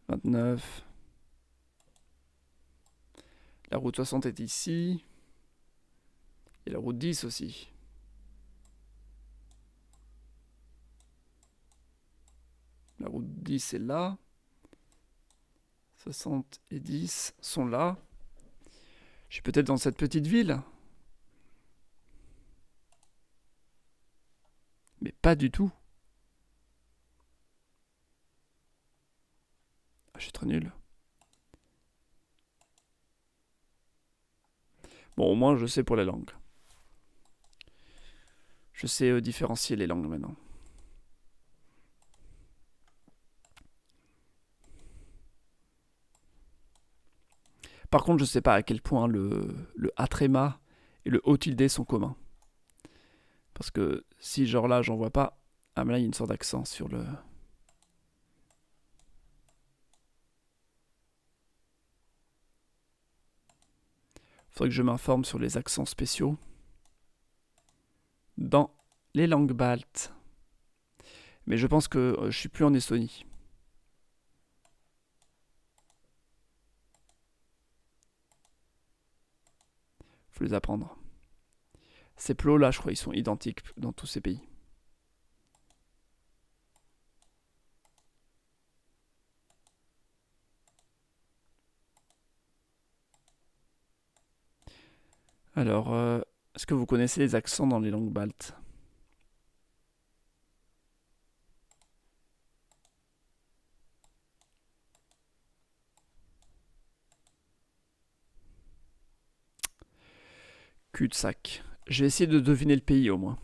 29. La route 60 est ici. Et la route 10 aussi. La route 10 est là. 60 et 10 sont là. Je suis peut-être dans cette petite ville. Mais pas du tout. Ah, je suis très nul. Bon, au moins, je sais pour les langues. Je sais différencier les langues maintenant. Par contre, je sais pas à quel point le Atrema et le O tilde sont communs. Parce que si genre là, j'en vois pas, ah mais là, il y a une sorte d'accent sur le... Faudrait que je m'informe sur les accents spéciaux dans les langues baltes. Mais je pense que je suis plus en Estonie. Faut les apprendre. Ces plots là, je crois, ils sont identiques dans tous ces pays. Alors, est-ce que vous connaissez les accents dans les langues baltes? Cul-de-sac. Je vais essayer de deviner le pays au moins.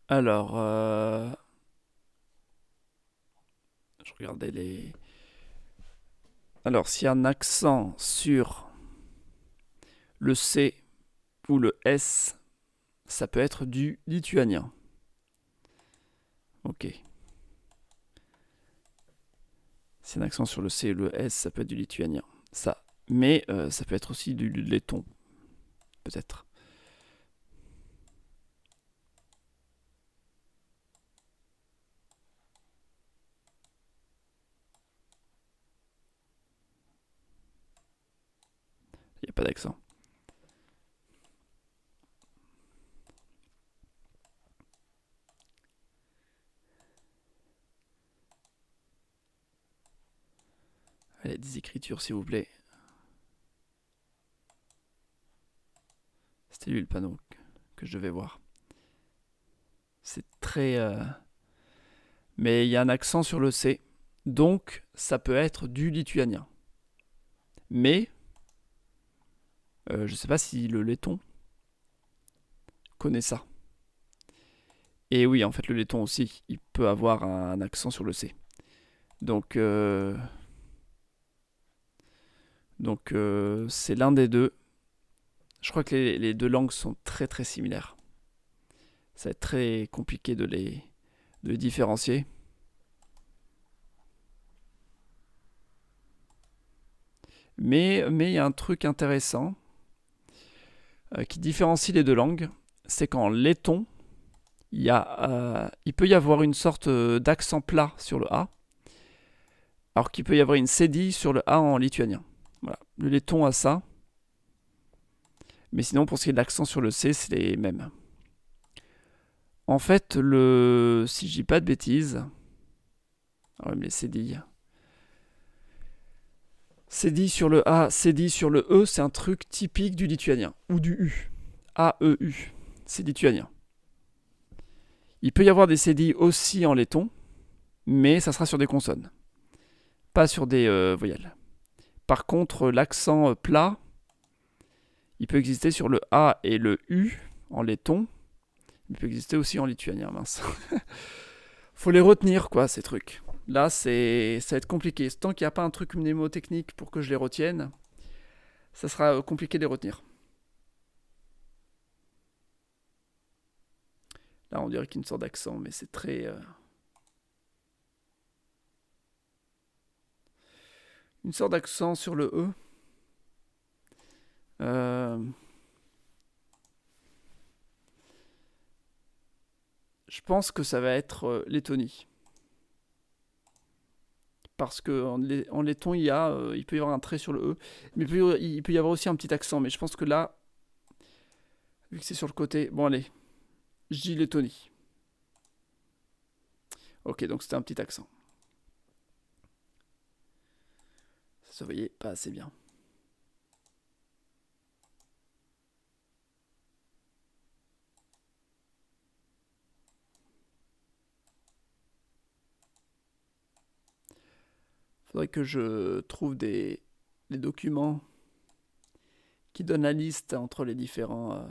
Alors, je regardais les... Alors, s'il y a un accent sur le C ou le S, ça peut être du lituanien. Ok. S'il y a un accent sur le C et le S, ça peut être du lituanien. Ça. Mais ça peut être aussi du letton. Peut-être. Il n'y a pas d'accent. Allez, des écritures, s'il vous plaît. C'était lui le panneau que je devais voir. C'est très... Mais il y a un accent sur le C. Donc, ça peut être du lituanien. Mais, je ne sais pas si le letton connaît ça. Et oui, en fait, le letton aussi, il peut avoir un accent sur le C. Donc, c'est l'un des deux. Je crois que les deux langues sont très très similaires. Ça va être très compliqué de les différencier. Mais il y a un truc intéressant qui différencie les deux langues, c'est qu'en letton, il peut y avoir une sorte d'accent plat sur le A, alors qu'il peut y avoir une cédille sur le A en lituanien. Voilà. Le letton a ça, mais sinon pour ce qui est de l'accent sur le C, c'est les mêmes. En fait, si je dis pas de bêtises, alors même les cédilles, cédille sur le A, cédille sur le E, c'est un truc typique du lituanien, ou du U. A-E-U, c'est lituanien. Il peut y avoir des cédilles aussi en letton, mais ça sera sur des consonnes, pas sur des voyelles. Par contre, l'accent plat, il peut exister sur le A et le U en letton. Il peut exister aussi en lituanien, mince. Faut les retenir, quoi, ces trucs. Là, ça va être compliqué. Tant qu'il n'y a pas un truc mnémotechnique pour que je les retienne, ça sera compliqué de les retenir. Là, on dirait qu'il y a une sorte d'accent, mais c'est très... Une sorte d'accent sur le E. Je pense que ça va être Lettonie. Parce qu'en letton, il peut y avoir un trait sur le E. Mais il peut y avoir aussi un petit accent. Mais je pense que là, vu que c'est sur le côté... Bon, allez. Je dis Lettonie. Ok, donc c'était un petit accent. Ça se voyait pas assez bien. Faudrait que je trouve des documents qui donnent la liste entre les différents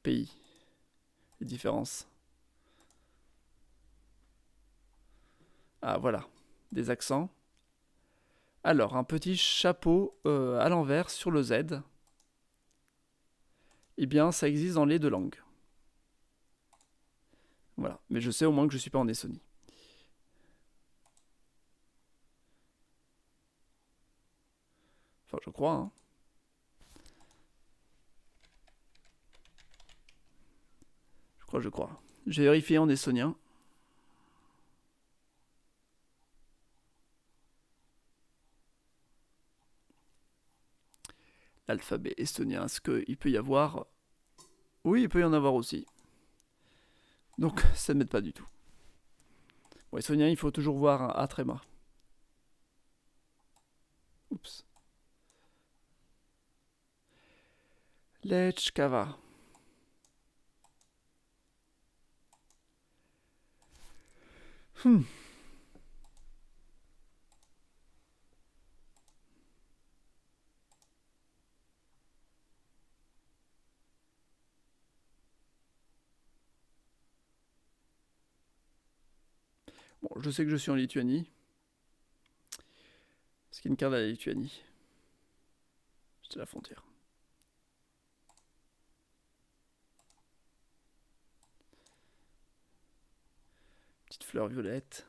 pays, les différences. Ah voilà, des accents. Alors, un petit chapeau à l'envers sur le Z. Eh bien, ça existe dans les deux langues. Voilà, mais je sais au moins que je suis pas en Estonie. Enfin, je crois, hein. Je crois. J'ai vérifié en estonien. L'alphabet estonien, est-ce qu'il peut y avoir... Oui, il peut y en avoir aussi. Donc, ça ne m'aide pas du tout. Bon, estonien, il faut toujours voir un A tréma. Oups. Lechkava. Hmm. Bon, je sais que je suis en Lituanie. Est-ce qu'il y a une carte de la Lituanie? C'est la frontière. Petite fleur violette.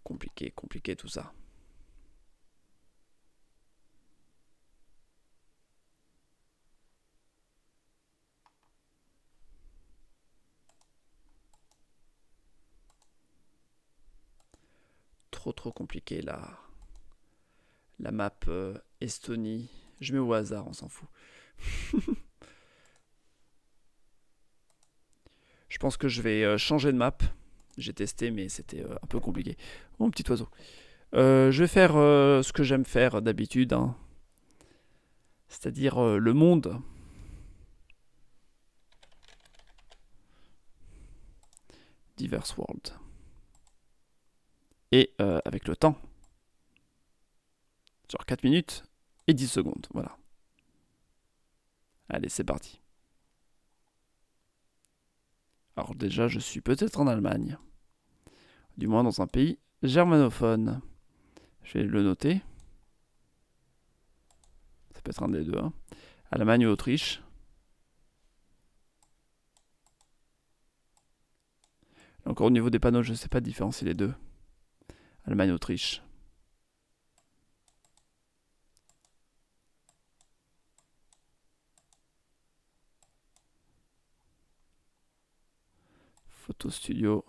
Compliqué, compliqué tout ça. Trop compliqué là. La map Estonie. Je mets au hasard, on s'en fout. Je pense que je vais changer de map. J'ai testé, mais c'était un peu compliqué. Oh, mon petit oiseau. Je vais faire ce que j'aime faire d'habitude. Hein. C'est-à-dire le monde. Diverse World. Et avec le temps. Genre 4 minutes et 10 secondes. Voilà. Allez, c'est parti. Alors déjà, je suis peut-être en Allemagne. Du moins dans un pays germanophone. Je vais le noter. Ça peut être un des deux. Hein. Allemagne ou Autriche. Encore au niveau des panneaux, je ne sais pas différencier les deux. Allemagne, Autriche. Photo studio.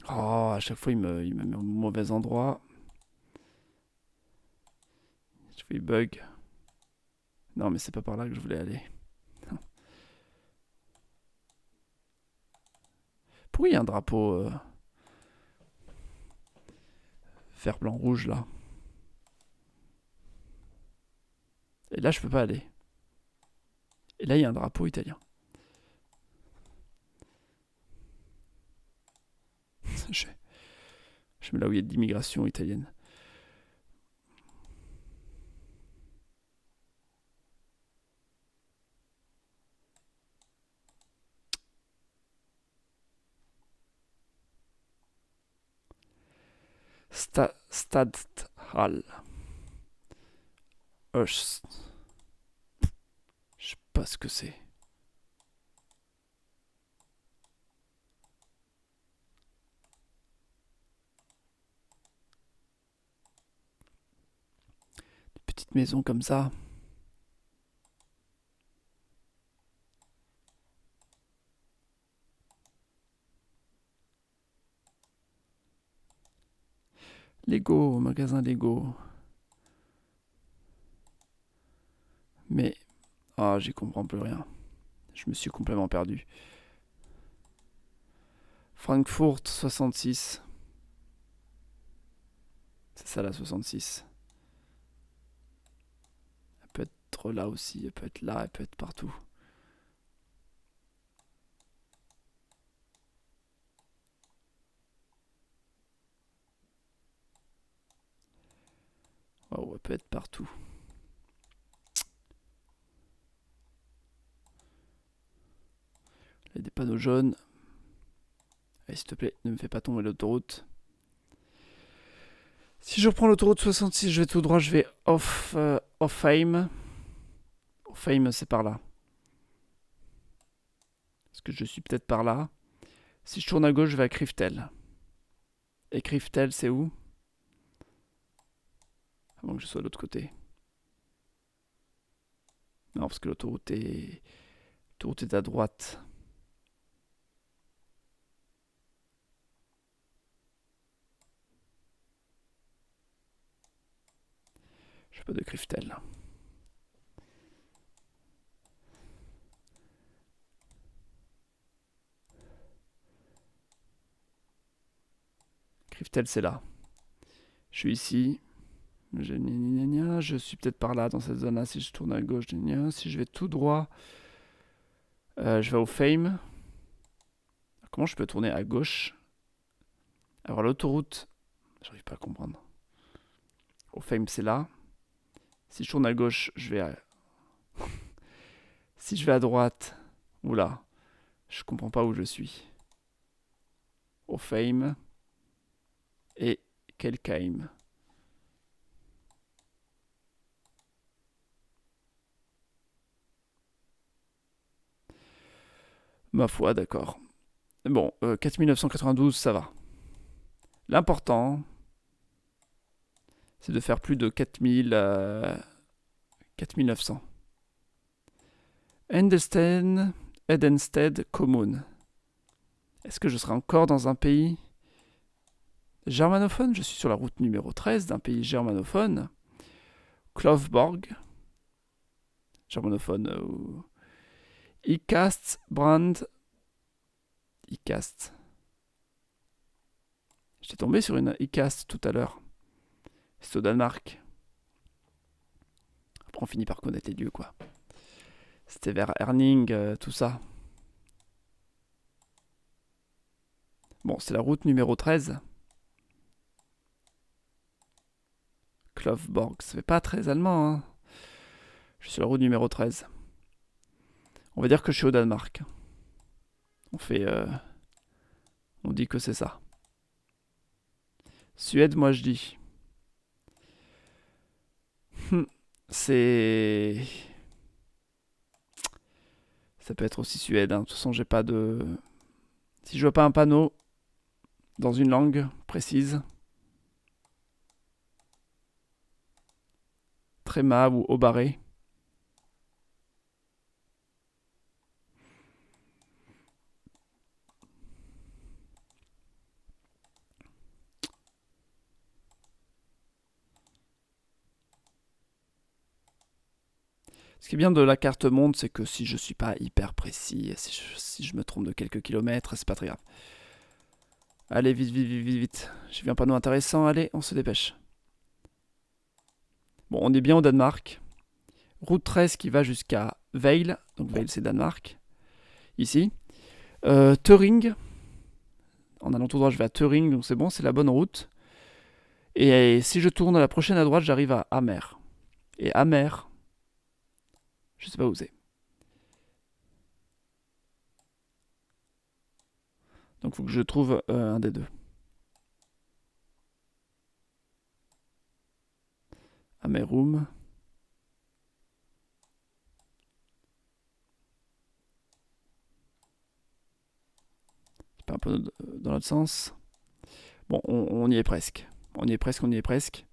Oh, à chaque fois, il me met au mauvais endroit. Je fais bug. Non, mais c'est pas par là que je voulais aller. Pourquoi il y a un drapeau vert, blanc, rouge là? Et là, je peux pas aller. Et là, il y a un drapeau italien. je mets là où il y a de l'immigration italienne. Stadhal. Je sais pas ce que c'est. Des petites maisons comme ça. Lego, magasin Lego. Mais, ah, j'y comprends plus rien. Je me suis complètement perdu. Frankfurt 66. C'est ça la 66. Elle peut être là aussi, elle peut être là, elle peut être partout. Oh, elle peut être partout. Il y a des panneaux jaunes. Allez, s'il te plaît, ne me fais pas tomber l'autoroute. Si je reprends l'autoroute 66, je vais tout droit, je vais Offheim. Offheim, c'est par là. Est-ce que je suis peut-être par là? Si je tourne à gauche, je vais à Kriftel. Et Kriftel, c'est où? Avant que je sois de l'autre côté. Non, parce que l'autoroute est à droite. Je fais pas de Kriftel. Kriftel, c'est là. Je suis ici. Je suis peut-être par là, dans cette zone-là. Si je tourne à gauche, si je vais tout droit. Je vais au Fame. Comment je peux tourner à gauche? Alors l'autoroute, j'arrive pas à comprendre. Au Fame, c'est là. Si je tourne à gauche, je vais à... Si je vais à droite, oula, je comprends pas où je suis. Au Fame et Kelkheim. Ma foi, d'accord. Bon, 4992, ça va. L'important, c'est de faire plus de 4900. Edenstead Commune. Est-ce que je serai encore dans un pays germanophone? Je suis sur la route numéro 13 d'un pays germanophone. Klovborg. Germanophone. Ikast Brand. Ikast. J'étais tombé sur une Ikast tout à l'heure. C'est au Danemark. Après, on finit par connaître les lieux, quoi. C'était vers Herning, tout ça. Bon, c'est la route numéro 13. Klovborg, ça fait pas très allemand, hein. Je suis sur la route numéro 13. On va dire que je suis au Danemark. On dit que c'est ça. Suède, moi je dis. C'est... Ça peut être aussi Suède, hein. De toute façon, j'ai pas de... Si je vois pas un panneau dans une langue précise, tréma ou Aubaré. Ce qui est bien de la carte monde, c'est que si je suis pas hyper précis, si je me trompe de quelques kilomètres, c'est pas très grave. Allez, vite, vite, vite, vite, vite. J'ai vu un panneau intéressant, allez, on se dépêche. Bon, on est bien au Danemark. Route 13 qui va jusqu'à Vejle. Donc Vejle, c'est Danemark. Ici. Tøring. En allant tout droit, je vais à Tøring, donc c'est bon, c'est la bonne route. Et si je tourne la prochaine à droite, j'arrive à Amer. Et Amer, je sais pas où c'est. Donc il faut que je trouve un des deux. Amerum. C'est pas un peu dans l'autre sens. Bon, on y est presque. On y est presque, on y est presque.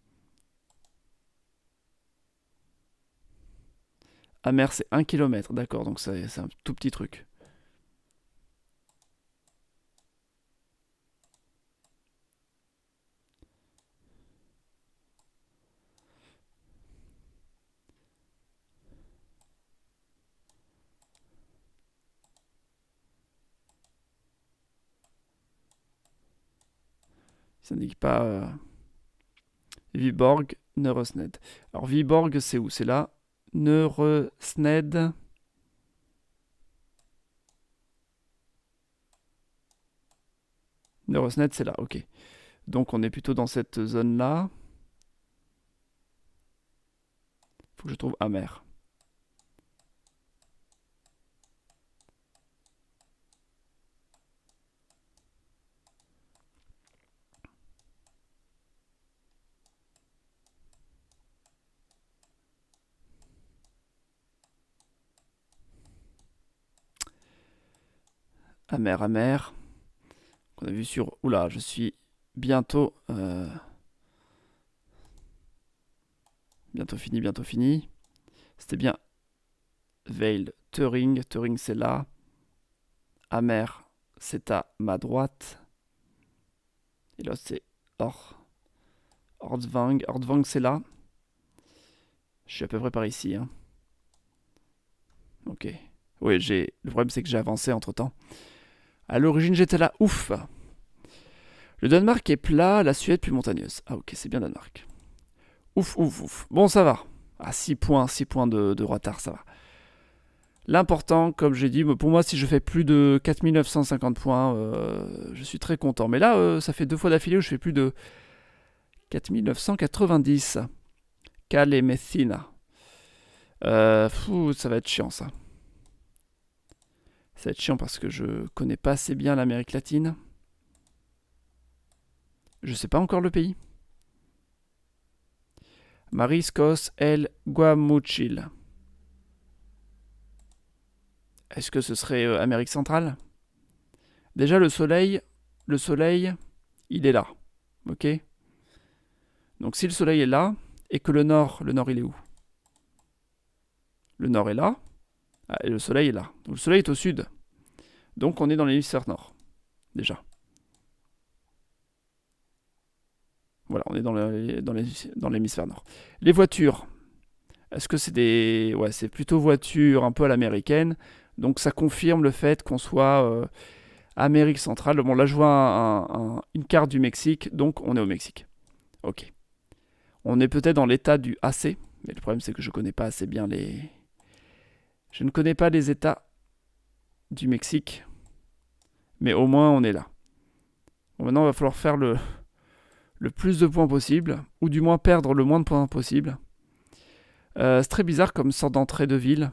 Amer, c'est 1 km, d'accord, donc c'est un tout petit truc. Ça n'indique pas Viborg, Neurosned. Alors Viborg, c'est où? C'est là. Neurosned. Neurosned, c'est là, ok. Donc on est plutôt dans cette zone-là. Faut que je trouve Amer. Amer, Amer. On a vu sur... Oula, je suis bientôt... Bientôt fini, bientôt fini. C'était bien Vejle, Tøring. Tøring, c'est là. Amer, c'est à ma droite. Et là, c'est Ordvang. Ordvang, c'est là. Je suis à peu près par ici. Hein. Ok. Oui, le problème, c'est que j'ai avancé entre-temps. À l'origine, j'étais là. Ouf. Le Danemark est plat, la Suède plus montagneuse. Ah ok, c'est bien Danemark. Ouf, ouf, ouf. Bon, ça va. Ah, 6 points de retard, ça va. L'important, comme j'ai dit, pour moi, si je fais plus de 4950 points, je suis très content. Mais là, ça fait 2 fois d'affilée où je fais plus de 4990. Cale Messina. Ça va être chiant, ça. Ça va être chiant parce que je connais pas assez bien l'Amérique latine. Je sais pas encore le pays. Mariscos el Guamuchil. Est-ce que ce serait Amérique centrale? Déjà, le soleil, il est là. Ok? Donc si le soleil est là, et que le nord il est où? Le nord est là, et le soleil est là. Donc le soleil est au sud. Donc on est dans l'hémisphère nord, déjà. Voilà, on est dans l'hémisphère nord. Les voitures. Est-ce que c'est des... Ouais, c'est plutôt voitures un peu à l'américaine. Donc ça confirme le fait qu'on soit Amérique centrale. Bon, là je vois une carte du Mexique, donc on est au Mexique. Ok. On est peut-être dans l'état du AC, mais le problème c'est que je connais pas assez bien les... Je ne connais pas les états du Mexique, mais au moins on est là. Bon, maintenant il va falloir faire le plus de points possible, ou du moins perdre le moins de points possible. C'est très bizarre comme sorte d'entrée de ville.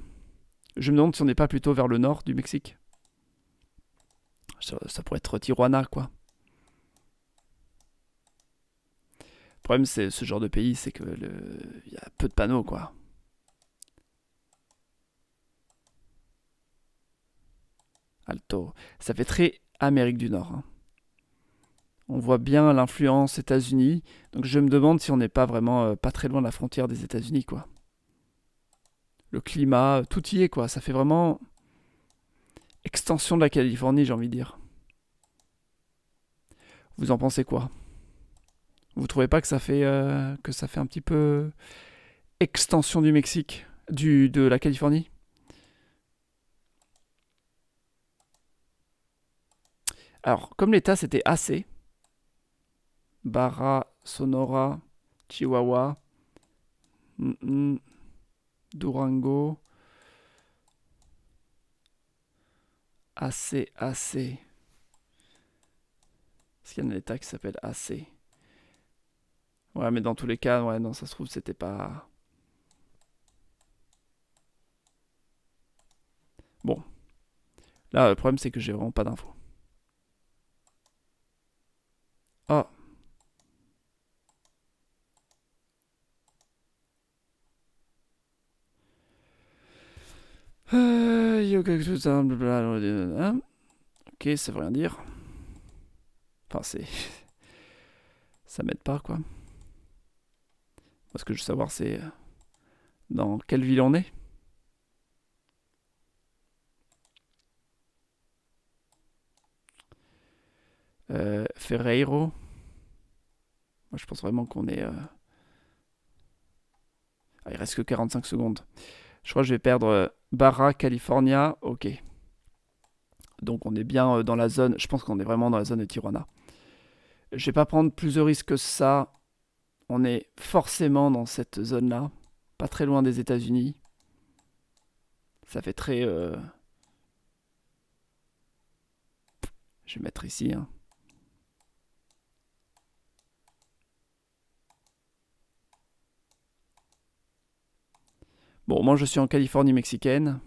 Je me demande si on n'est pas plutôt vers le nord du Mexique. Ça pourrait être Tijuana, quoi. Le problème, c'est ce genre de pays, c'est que il y a peu de panneaux, quoi. Alto. Ça fait très Amérique du Nord. Hein. On voit bien l'influence États-Unis. Donc je me demande si on n'est pas vraiment pas très loin de la frontière des États-Unis, quoi. Le climat, tout y est, quoi. Ça fait vraiment extension de la Californie, j'ai envie de dire. Vous en pensez quoi? Vous trouvez pas que ça fait un petit peu extension du Mexique, de la Californie? Alors, comme l'État c'était AC, Barra, Sonora, Chihuahua, Durango, AC, AC. Est-ce qu'il y a un État qui s'appelle AC? Ouais, mais dans tous les cas, ouais, non, ça se trouve, c'était pas... Bon. Là, le problème, c'est que j'ai vraiment pas d'infos. Ah. Ok, ça veut rien dire. Enfin, c'est... Ça m'aide pas, quoi. Moi, ce que je veux savoir, c'est dans quelle ville on est. Ferreiro. Moi, je pense vraiment qu'on est... Ah, il reste que 45 secondes. Je crois que je vais perdre Barra, California. Ok. Donc on est bien dans la zone... Je pense qu'on est vraiment dans la zone de Tijuana. Je vais pas prendre plus de risques que ça. On est forcément dans cette zone-là. Pas très loin des États-Unis. Ça fait très... Je vais mettre ici. Hein. Bon, moi je suis en Californie mexicaine.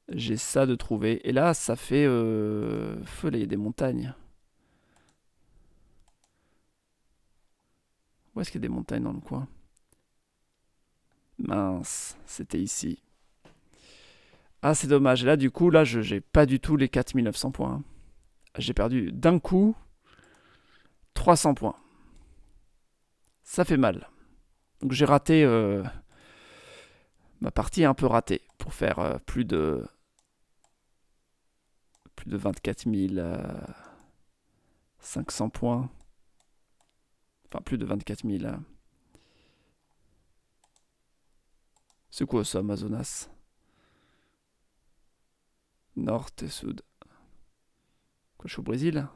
J'ai ça de trouver. Et là, ça fait... Feu, là, il y a des montagnes. Où est-ce qu'il y a des montagnes dans le coin? Mince, c'était ici. Ah, c'est dommage. Et là, du coup, là, j'ai pas du tout les 4900 points. Hein. J'ai perdu d'un coup 300 points. Ça fait mal. Donc j'ai raté... ma partie est un peu ratée pour faire plus de 24 500 points. Enfin, plus de 24 000. C'est quoi ça, Amazonas? Nord et sud. Quoi, je suis au Brésil?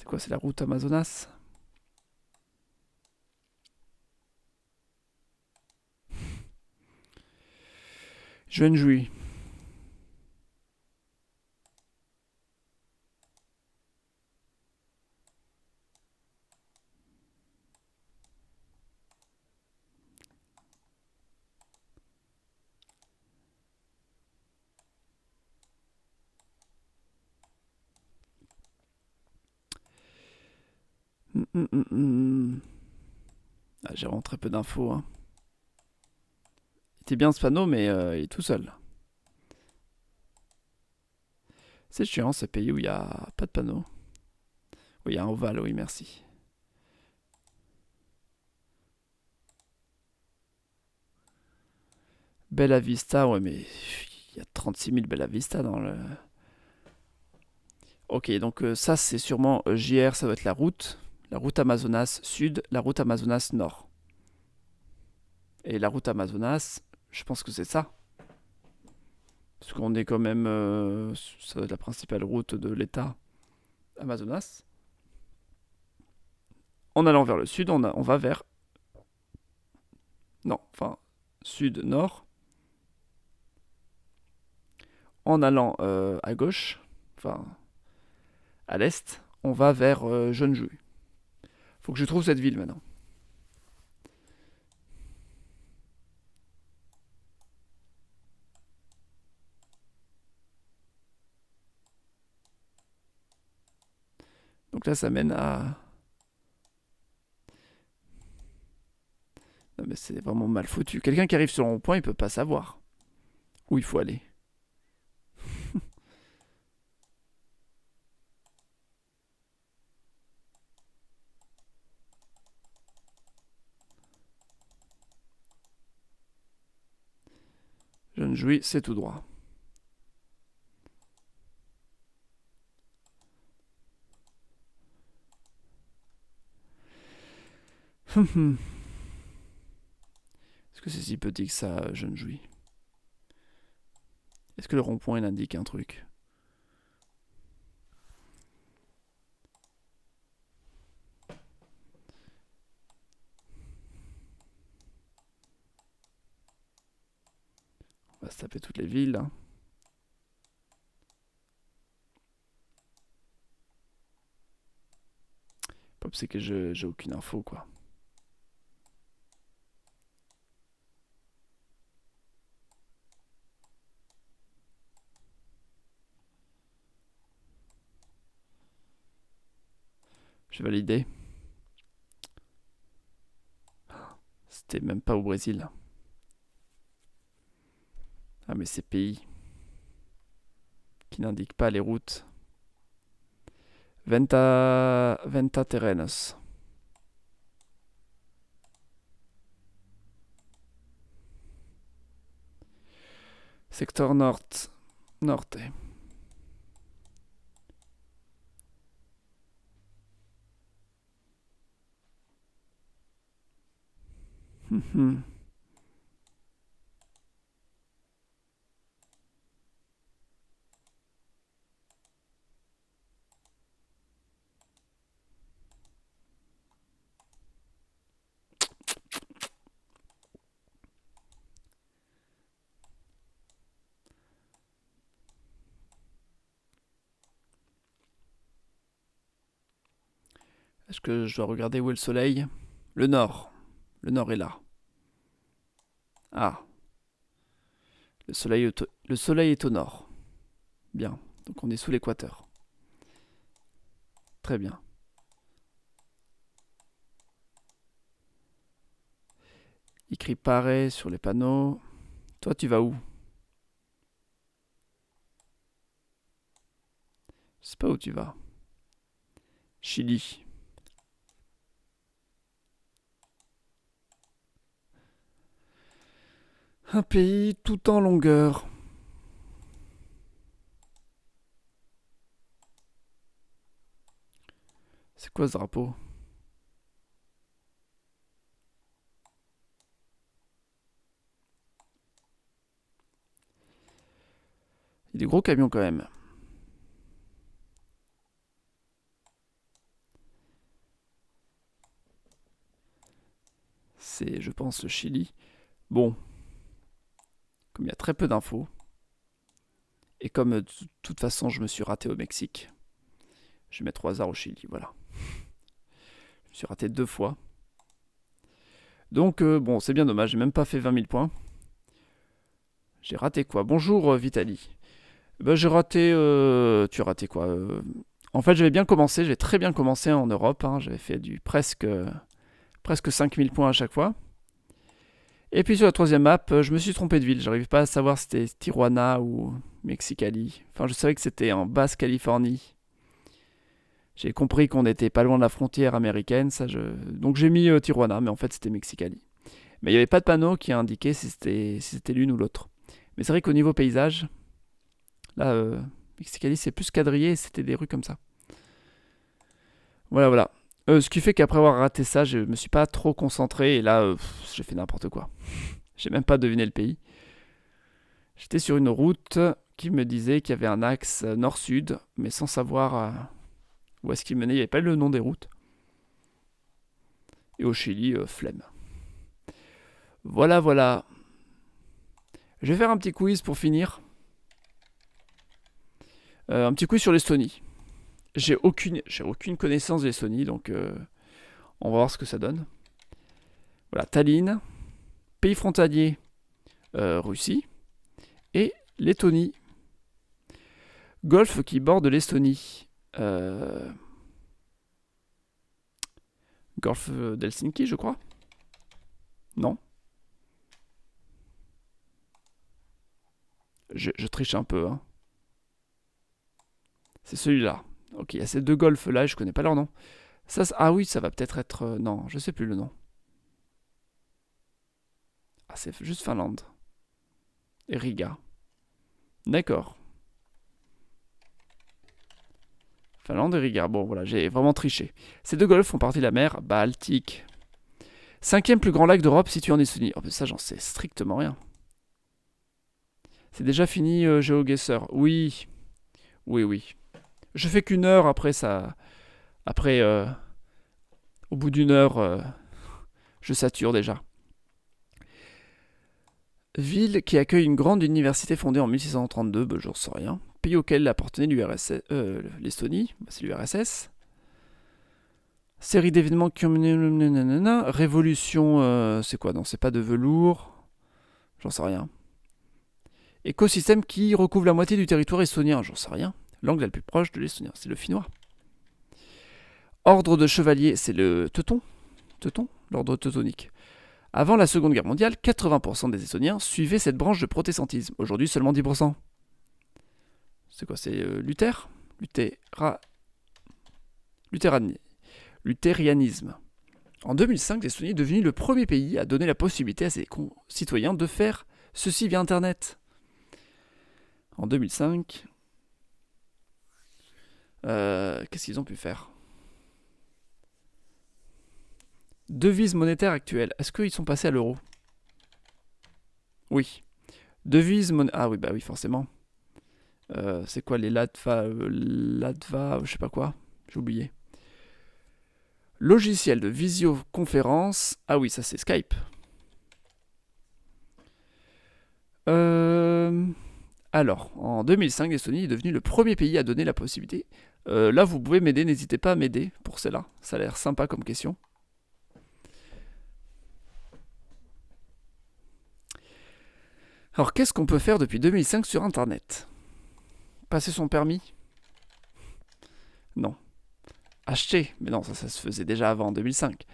quoi, c'est la route Amazonas? Juan-Juy. Ah, j'ai vraiment très peu d'infos. Hein. Il était bien ce panneau, mais il est tout seul. C'est chiant, ce pays où il n'y a pas de panneau. Oui, il y a un ovale, oui, merci. Bella Vista, ouais, mais il y a 36 000 Bella Vista dans le... Ok, donc ça, c'est sûrement JR, ça doit être la route Amazonas Sud, la route Amazonas Nord. Et la route Amazonas, je pense que c'est ça. Parce qu'on est quand même... ça doit être la principale route de l'État Amazonas. En allant vers le sud, on va vers... Non, enfin, sud-nord. En allant à gauche, enfin, à l'est, on va vers Jeonju. Faut que je trouve cette ville maintenant. Donc là, ça mène à... Non mais c'est vraiment mal foutu. Quelqu'un qui arrive sur le rond-point, il peut pas savoir où il faut aller. Jeonju, c'est tout droit. Est-ce que c'est si petit que ça, Jeonju? Est-ce que le rond-point il indique un truc? On va se taper toutes les villes. Hein. Pop, c'est que j'ai aucune info quoi. J'ai validé. C'était même pas au Brésil. Ah mais ces pays qui n'indiquent pas les routes. Venta Terrenos. Secteur Norte. Norte. Est-ce que je dois regarder où est le soleil? Le nord. Le nord est là. Ah. Le soleil est au nord. Bien. Donc on est sous l'équateur. Très bien. Écrit pareil sur les panneaux. Toi, tu vas où? Je sais pas où tu vas. Chili. Un pays tout en longueur. C'est quoi ce drapeau? Il y a des gros camions quand même. c'est, je pense, le Chili. Bon, comme il y a très peu d'infos, et comme de toute façon je me suis raté au Mexique, je vais mettre au hasard au Chili, voilà. Je me suis raté 2 fois. Donc bon, c'est bien dommage, j'ai même pas fait 20 000 points. J'ai raté quoi? Bonjour Vitali. Ben, j'ai raté... tu as raté quoi? En fait, j'avais bien commencé, j'ai très bien commencé en Europe, hein. J'avais fait du presque 5000 points à chaque fois. Et puis sur la troisième map, je me suis trompé de ville. J'arrivais pas à savoir si c'était Tijuana ou Mexicali. Enfin, je savais que c'était en Basse-Californie. J'ai compris qu'on n'était pas loin de la frontière américaine. Donc j'ai mis Tijuana, mais en fait c'était Mexicali. Mais il n'y avait pas de panneau qui indiquait si c'était l'une ou l'autre. Mais c'est vrai qu'au niveau paysage, là, Mexicali c'est plus quadrillé et c'était des rues comme ça. Voilà, voilà. Ce qui fait qu'après avoir raté ça, je me suis pas trop concentré et là, j'ai fait n'importe quoi. J'ai même pas deviné le pays. J'étais sur une route qui me disait qu'il y avait un axe nord-sud, mais sans savoir où est-ce qu'il menait. Il n'y avait pas le nom des routes. Et au Chili, flemme. Voilà, voilà. Je vais faire un petit quiz pour finir. Un petit quiz sur l'Estonie. J'ai aucune connaissance de l'Estonie, donc on va voir ce que ça donne. Voilà, Tallinn, pays frontalier, Russie, et Lettonie. Golfe qui borde l'Estonie. Golfe d'Helsinki, je crois. Non. Je triche un peu, hein. C'est celui-là. Ok, il y a ces 2 golfs là, je connais pas leur nom. Ah oui, ça va peut-être être... non, je sais plus le nom. Ah, c'est juste Finlande. Et Riga. D'accord. Finlande et Riga. Bon, voilà, j'ai vraiment triché. Ces 2 golfs font partie de la mer Baltique. 5e plus grand lac d'Europe situé en Estonie. Oh, mais ça, j'en sais strictement rien. C'est déjà fini, GeoGuessr. Oui. Oui, oui. Je fais qu'1 heure après ça. Après, au bout d'1 heure, je sature déjà. Ville qui accueille une grande université fondée en 1632, bah, j'en sais rien. Pays auquel appartenait l'Estonie, bah, c'est l'URSS. Série d'événements qui ont... Révolution, c'est quoi? Non, c'est pas de velours. J'en sais rien. Écosystème qui recouvre la moitié du territoire estonien. J'en sais rien. Langue la plus proche de l'estonien, c'est le finnois. Ordre de chevalier, c'est le teuton. Teuton, l'ordre teutonique. Avant la Seconde Guerre mondiale, 80% des Estoniens suivaient cette branche de protestantisme. Aujourd'hui, seulement 10%. C'est quoi? C'est Luther? Luthérianisme. En 2005, l'Estonie est devenue le premier pays à donner la possibilité à ses concitoyens de faire ceci via Internet. En 2005, qu'est-ce qu'ils ont pu faire? Devise monétaire actuelle. Est-ce qu'ils sont passés à l'euro? Oui. Devise monétaire... Ah oui, bah oui, forcément. C'est quoi les Latva, je sais pas quoi. J'ai oublié. Logiciel de visioconférence. Ah oui, ça c'est Skype. Alors, en 2005, l'Estonie est devenue le premier pays à donner la possibilité. Là, vous pouvez m'aider, n'hésitez pas à m'aider pour celle-là. Ça a l'air sympa comme question. Alors, qu'est-ce qu'on peut faire depuis 2005 sur Internet? Passer son permis? Non. Acheter? Mais non, ça se faisait déjà avant, en 2005.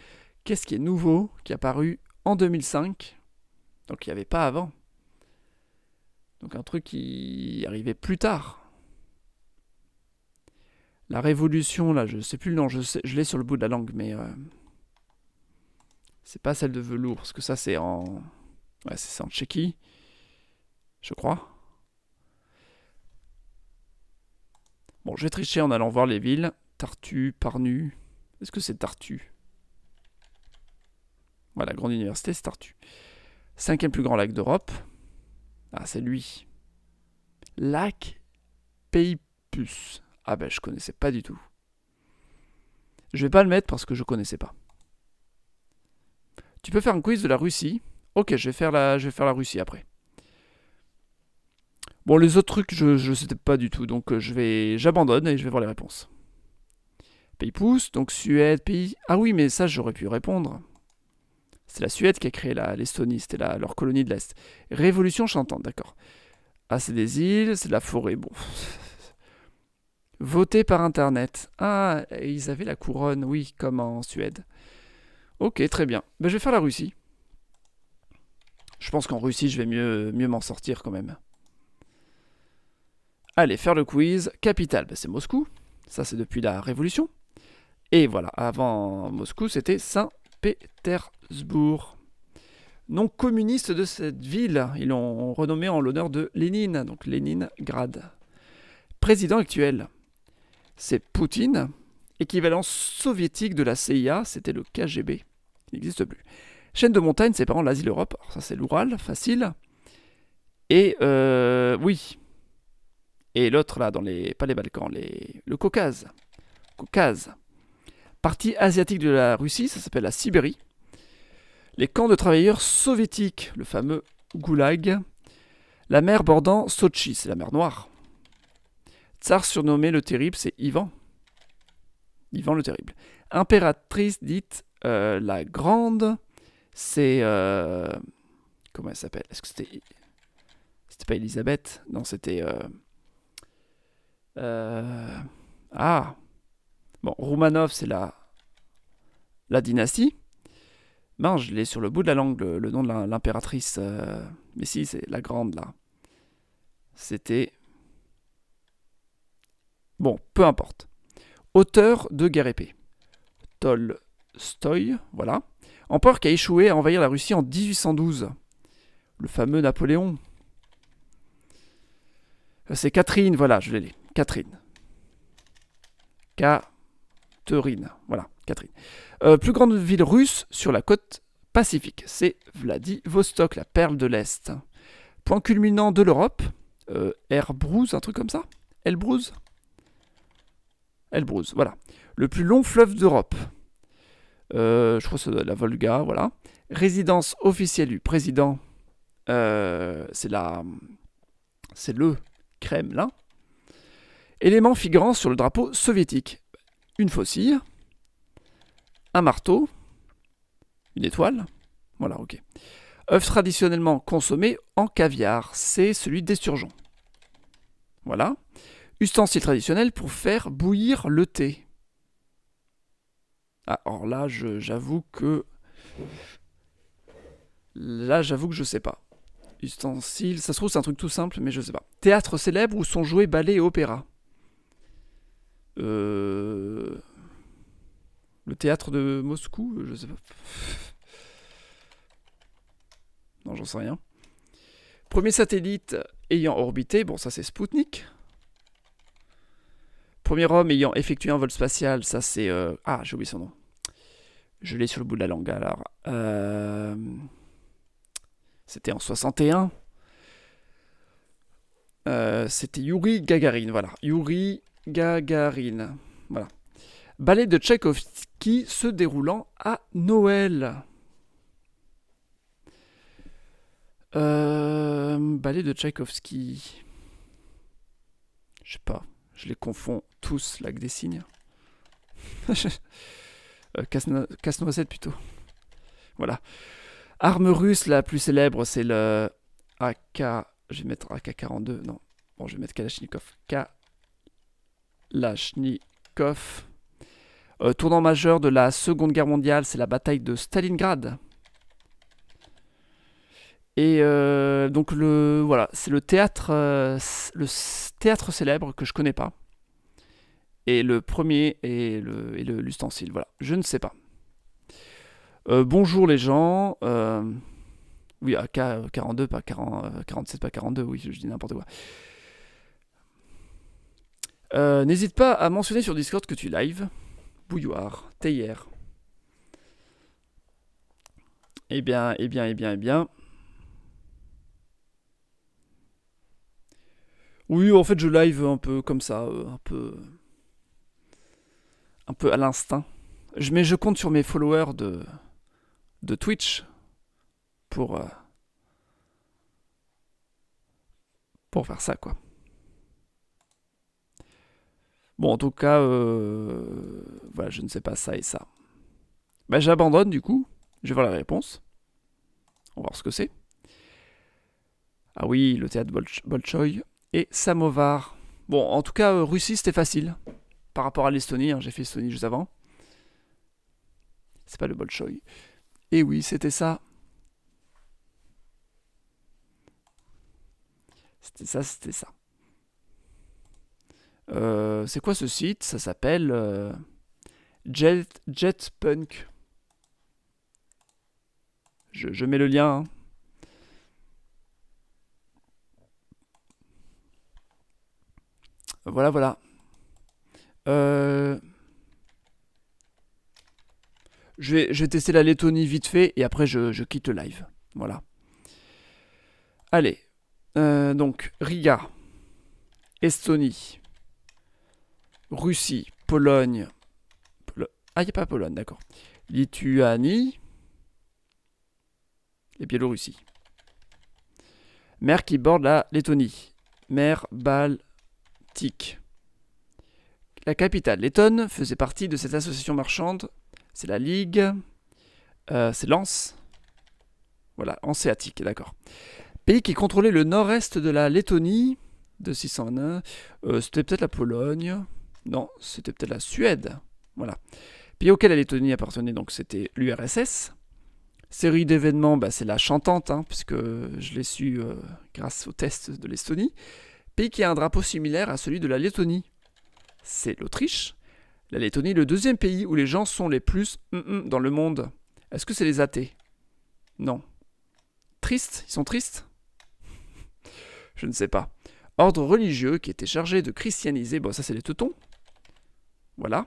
Qu'est-ce qui est nouveau, qui est apparu en 2005? Donc, il n'y avait pas avant. Donc, un truc qui arrivait plus tard. La révolution, là, je sais plus le nom, je l'ai sur le bout de la langue, mais... c'est pas celle de velours, parce que ça, c'est en... Ouais, c'est en Tchéquie. Je crois. Bon, je vais tricher en allant voir les villes. Tartu, Parnu. Est-ce que c'est Tartu? Voilà, la grande université, c'est Tartu. 5e plus grand lac d'Europe. Ah, c'est lui. Lac Peipus. Ah ben, je connaissais pas du tout. Je vais pas le mettre parce que je connaissais pas. Tu peux faire un quiz de la Russie. Ok, je vais faire la Russie après. Bon, les autres trucs, je ne sais pas du tout, donc j'abandonne et je vais voir les réponses. Pays pouce, donc Suède, pays... Ah oui, mais ça, j'aurais pu répondre. C'est la Suède qui a créé l'Estonie, c'était leur colonie de l'Est. Révolution chantante, d'accord. Ah, c'est des îles, c'est de la forêt, bon. Voter par Internet. Ah, ils avaient la couronne, oui, comme en Suède. Ok, très bien. Ben, je vais faire la Russie. Je pense qu'en Russie, je vais mieux m'en sortir quand même. Allez, faire le quiz. Capitale, ben, c'est Moscou. Ça, c'est depuis la Révolution. Et voilà, avant Moscou, c'était Saint-Pétersbourg. Nom communiste de cette ville, ils l'ont renommé en l'honneur de Lénine, donc Léningrad. Président actuel, c'est Poutine. Équivalent soviétique de la CIA, c'était le KGB, qui n'existe plus. Chaîne de montagnes séparant l'Asie et l'Europe, alors ça c'est l'Oural, facile. Et oui. Et l'autre là, pas les Balkans, le Caucase. Caucase. Partie asiatique de la Russie, ça s'appelle la Sibérie. Les camps de travailleurs soviétiques, le fameux Goulag. La mer bordant Sotchi, c'est la mer Noire. Tsar surnommé le Terrible, c'est Ivan. Ivan le Terrible. Impératrice dite la Grande, c'est... comment elle s'appelle? Est-ce que c'était... C'était pas Elisabeth? Non, c'était... Ah. Bon, Romanov, c'est la dynastie. Ben, je l'ai sur le bout de la langue, le nom de l'impératrice. Mais si, c'est la Grande, là. C'était... Bon, peu importe. Auteur de Guerre épée. Tolstoï, voilà. Empereur qui a échoué à envahir la Russie en 1812. Le fameux Napoléon. C'est Catherine, voilà, je l'ai. Catherine. Catherine, voilà, Catherine. Plus grande ville russe sur la côte Pacifique, c'est Vladivostok, la perle de l'Est. Point culminant de l'Europe, Elbrouz, un truc comme ça. Elbrouz, voilà. Le plus long fleuve d'Europe. Je crois que c'est la Volga, voilà. Résidence officielle du président, c'est le Kremlin. Éléments figurant sur le drapeau soviétique. Une faucille, un marteau, une étoile. Voilà, ok. œuf traditionnellement consommé en caviar, c'est celui d'esturgeon. Voilà. Ustensile traditionnel pour faire bouillir le thé. Ah, alors là, j'avoue que... Là, j'avoue que je sais pas. Ustensile, ça se trouve c'est un truc tout simple, mais je sais pas. Théâtre célèbre où sont joués ballets et opéras. Le théâtre de Moscou, je sais pas. Non, j'en sais rien. Premier satellite ayant orbité, bon ça c'est Spoutnik. Premier homme ayant effectué un vol spatial, ça c'est... Ah, j'ai oublié son nom. Je l'ai sur le bout de la langue alors. C'était en 61. C'était Yuri Gagarin, voilà. Yuri Gagarin, voilà. Ballet de Tchaïkovski se déroulant à Noël. Ballet de Tchaïkovski. Je sais pas. Je les confonds tous, là, avec des signes. Casse-noisette plutôt. Voilà. Arme russe la plus célèbre, c'est le AK. Je vais mettre AK-42. Non. Bon, je vais mettre Kalachnikov. Kalachnikov. Tournant majeur de la Seconde Guerre mondiale, c'est la bataille de Stalingrad. Et donc voilà, c'est le théâtre célèbre que je connais pas. Et le premier est l'ustensile. Voilà, je ne sais pas. Bonjour les gens. Oui, AK 42, pas 47, pas 42. Oui, je dis n'importe quoi. N'hésite pas à mentionner sur Discord que tu live. Bouilloire, théière. Eh bien. Oui, en fait, je live un peu comme ça, un peu à l'instinct. Mais je compte sur mes followers de Twitch pour faire ça, quoi. Bon, en tout cas, voilà, je ne sais pas ça et ça. Bah, j'abandonne, du coup. Je vais voir la réponse. On va voir ce que c'est. Ah oui, le théâtre Bolchoï et Samovar. Bon, en tout cas, Russie, c'était facile. Par rapport à l'Estonie, hein, j'ai fait l'Estonie juste avant. C'est pas le Bolchoï. Et oui, c'était ça. C'était ça, c'était ça. C'est quoi ce site? Ça s'appelle Jetpunk. Je mets le lien. Hein. Voilà, voilà. Je vais tester la Lettonie vite fait et après je quitte le live. Voilà. Allez. Donc, Riga, Estonie, Russie, Pologne. Ah, il n'y a pas Pologne, d'accord. Lituanie et Biélorussie. Mer qui borde la Lettonie. Mer Baltique. La capitale lettonne faisait partie de cette association marchande. C'est la Ligue. C'est l'Anse. Voilà, hanséatique, d'accord. Pays qui contrôlait le nord-est de la Lettonie de 601. C'était peut-être la Pologne. Non, c'était peut-être la Suède. Voilà. Pays auquel la Lettonie appartenait, donc c'était l'URSS. Série d'événements, bah, c'est la chantante, hein, puisque je l'ai su grâce au test de l'Estonie. Pays qui a un drapeau similaire à celui de la Lettonie. C'est l'Autriche. La Lettonie est le deuxième pays où les gens sont les plus dans le monde. Est-ce que c'est les athées? Non. Tristes? Ils sont tristes? Je ne sais pas. Ordre religieux qui était chargé de christianiser. Bon, ça c'est les Teutons. Voilà.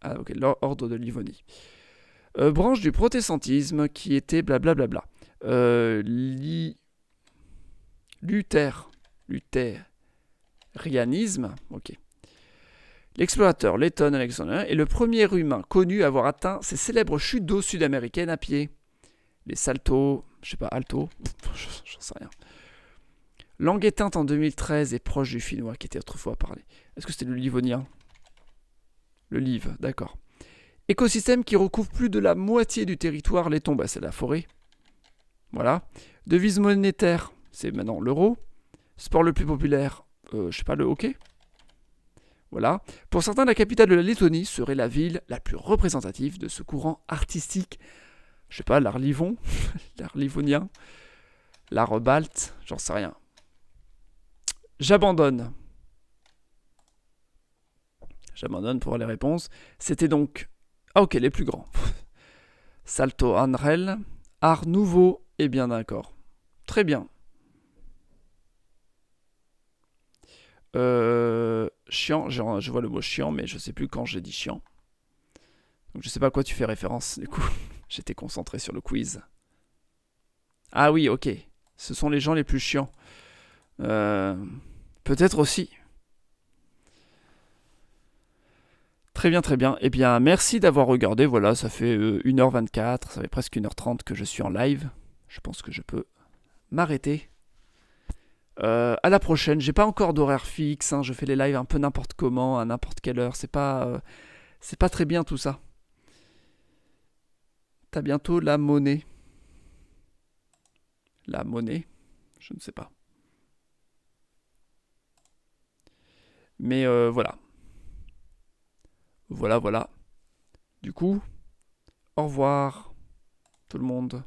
Ah, ok, l'ordre de Livonie. Branche du protestantisme qui était blablabla. Luthérianisme. Ok. L'explorateur Letton Alexander est le premier humain connu à avoir atteint ces célèbres chutes d'eau sud-américaines à pied. Les saltos, je sais pas, alto, j'en sais rien. Langue éteinte en 2013 et proche du finnois qui était autrefois parlé. Est-ce que c'était le livonien? Le liv, d'accord. Écosystème qui recouvre plus de la moitié du territoire letton, bah c'est la forêt. Voilà. Devise monétaire, c'est maintenant l'euro. Sport le plus populaire, je sais pas, le hockey. Voilà. Pour certains, la capitale de la Lettonie serait la ville la plus représentative de ce courant artistique. Je sais pas, l'art livon, l'art livonien, l'art balte, j'en sais rien. J'abandonne. J'abandonne pour les réponses. C'était donc... Ah ok, les plus grands. Salto Anrel, art nouveau et bien d'accord. Très bien. Chiant, je vois le mot chiant, mais je sais plus quand j'ai dit chiant. Donc je sais pas à quoi tu fais référence, du coup. J'étais concentré sur le quiz. Ah oui, ok. Ce sont les gens les plus chiants. Peut-être aussi. Très bien, très bien. Eh bien, merci d'avoir regardé. Voilà, ça fait 1h24, ça fait presque 1h30 que je suis en live. Je pense que je peux m'arrêter. À la prochaine. J'ai pas encore d'horaire fixe. Hein. Je fais les lives un peu n'importe comment, à n'importe quelle heure. C'est pas très bien tout ça. T'as bientôt la monnaie. La monnaie, je ne sais pas. Mais voilà. Voilà, voilà. Du coup, au revoir tout le monde.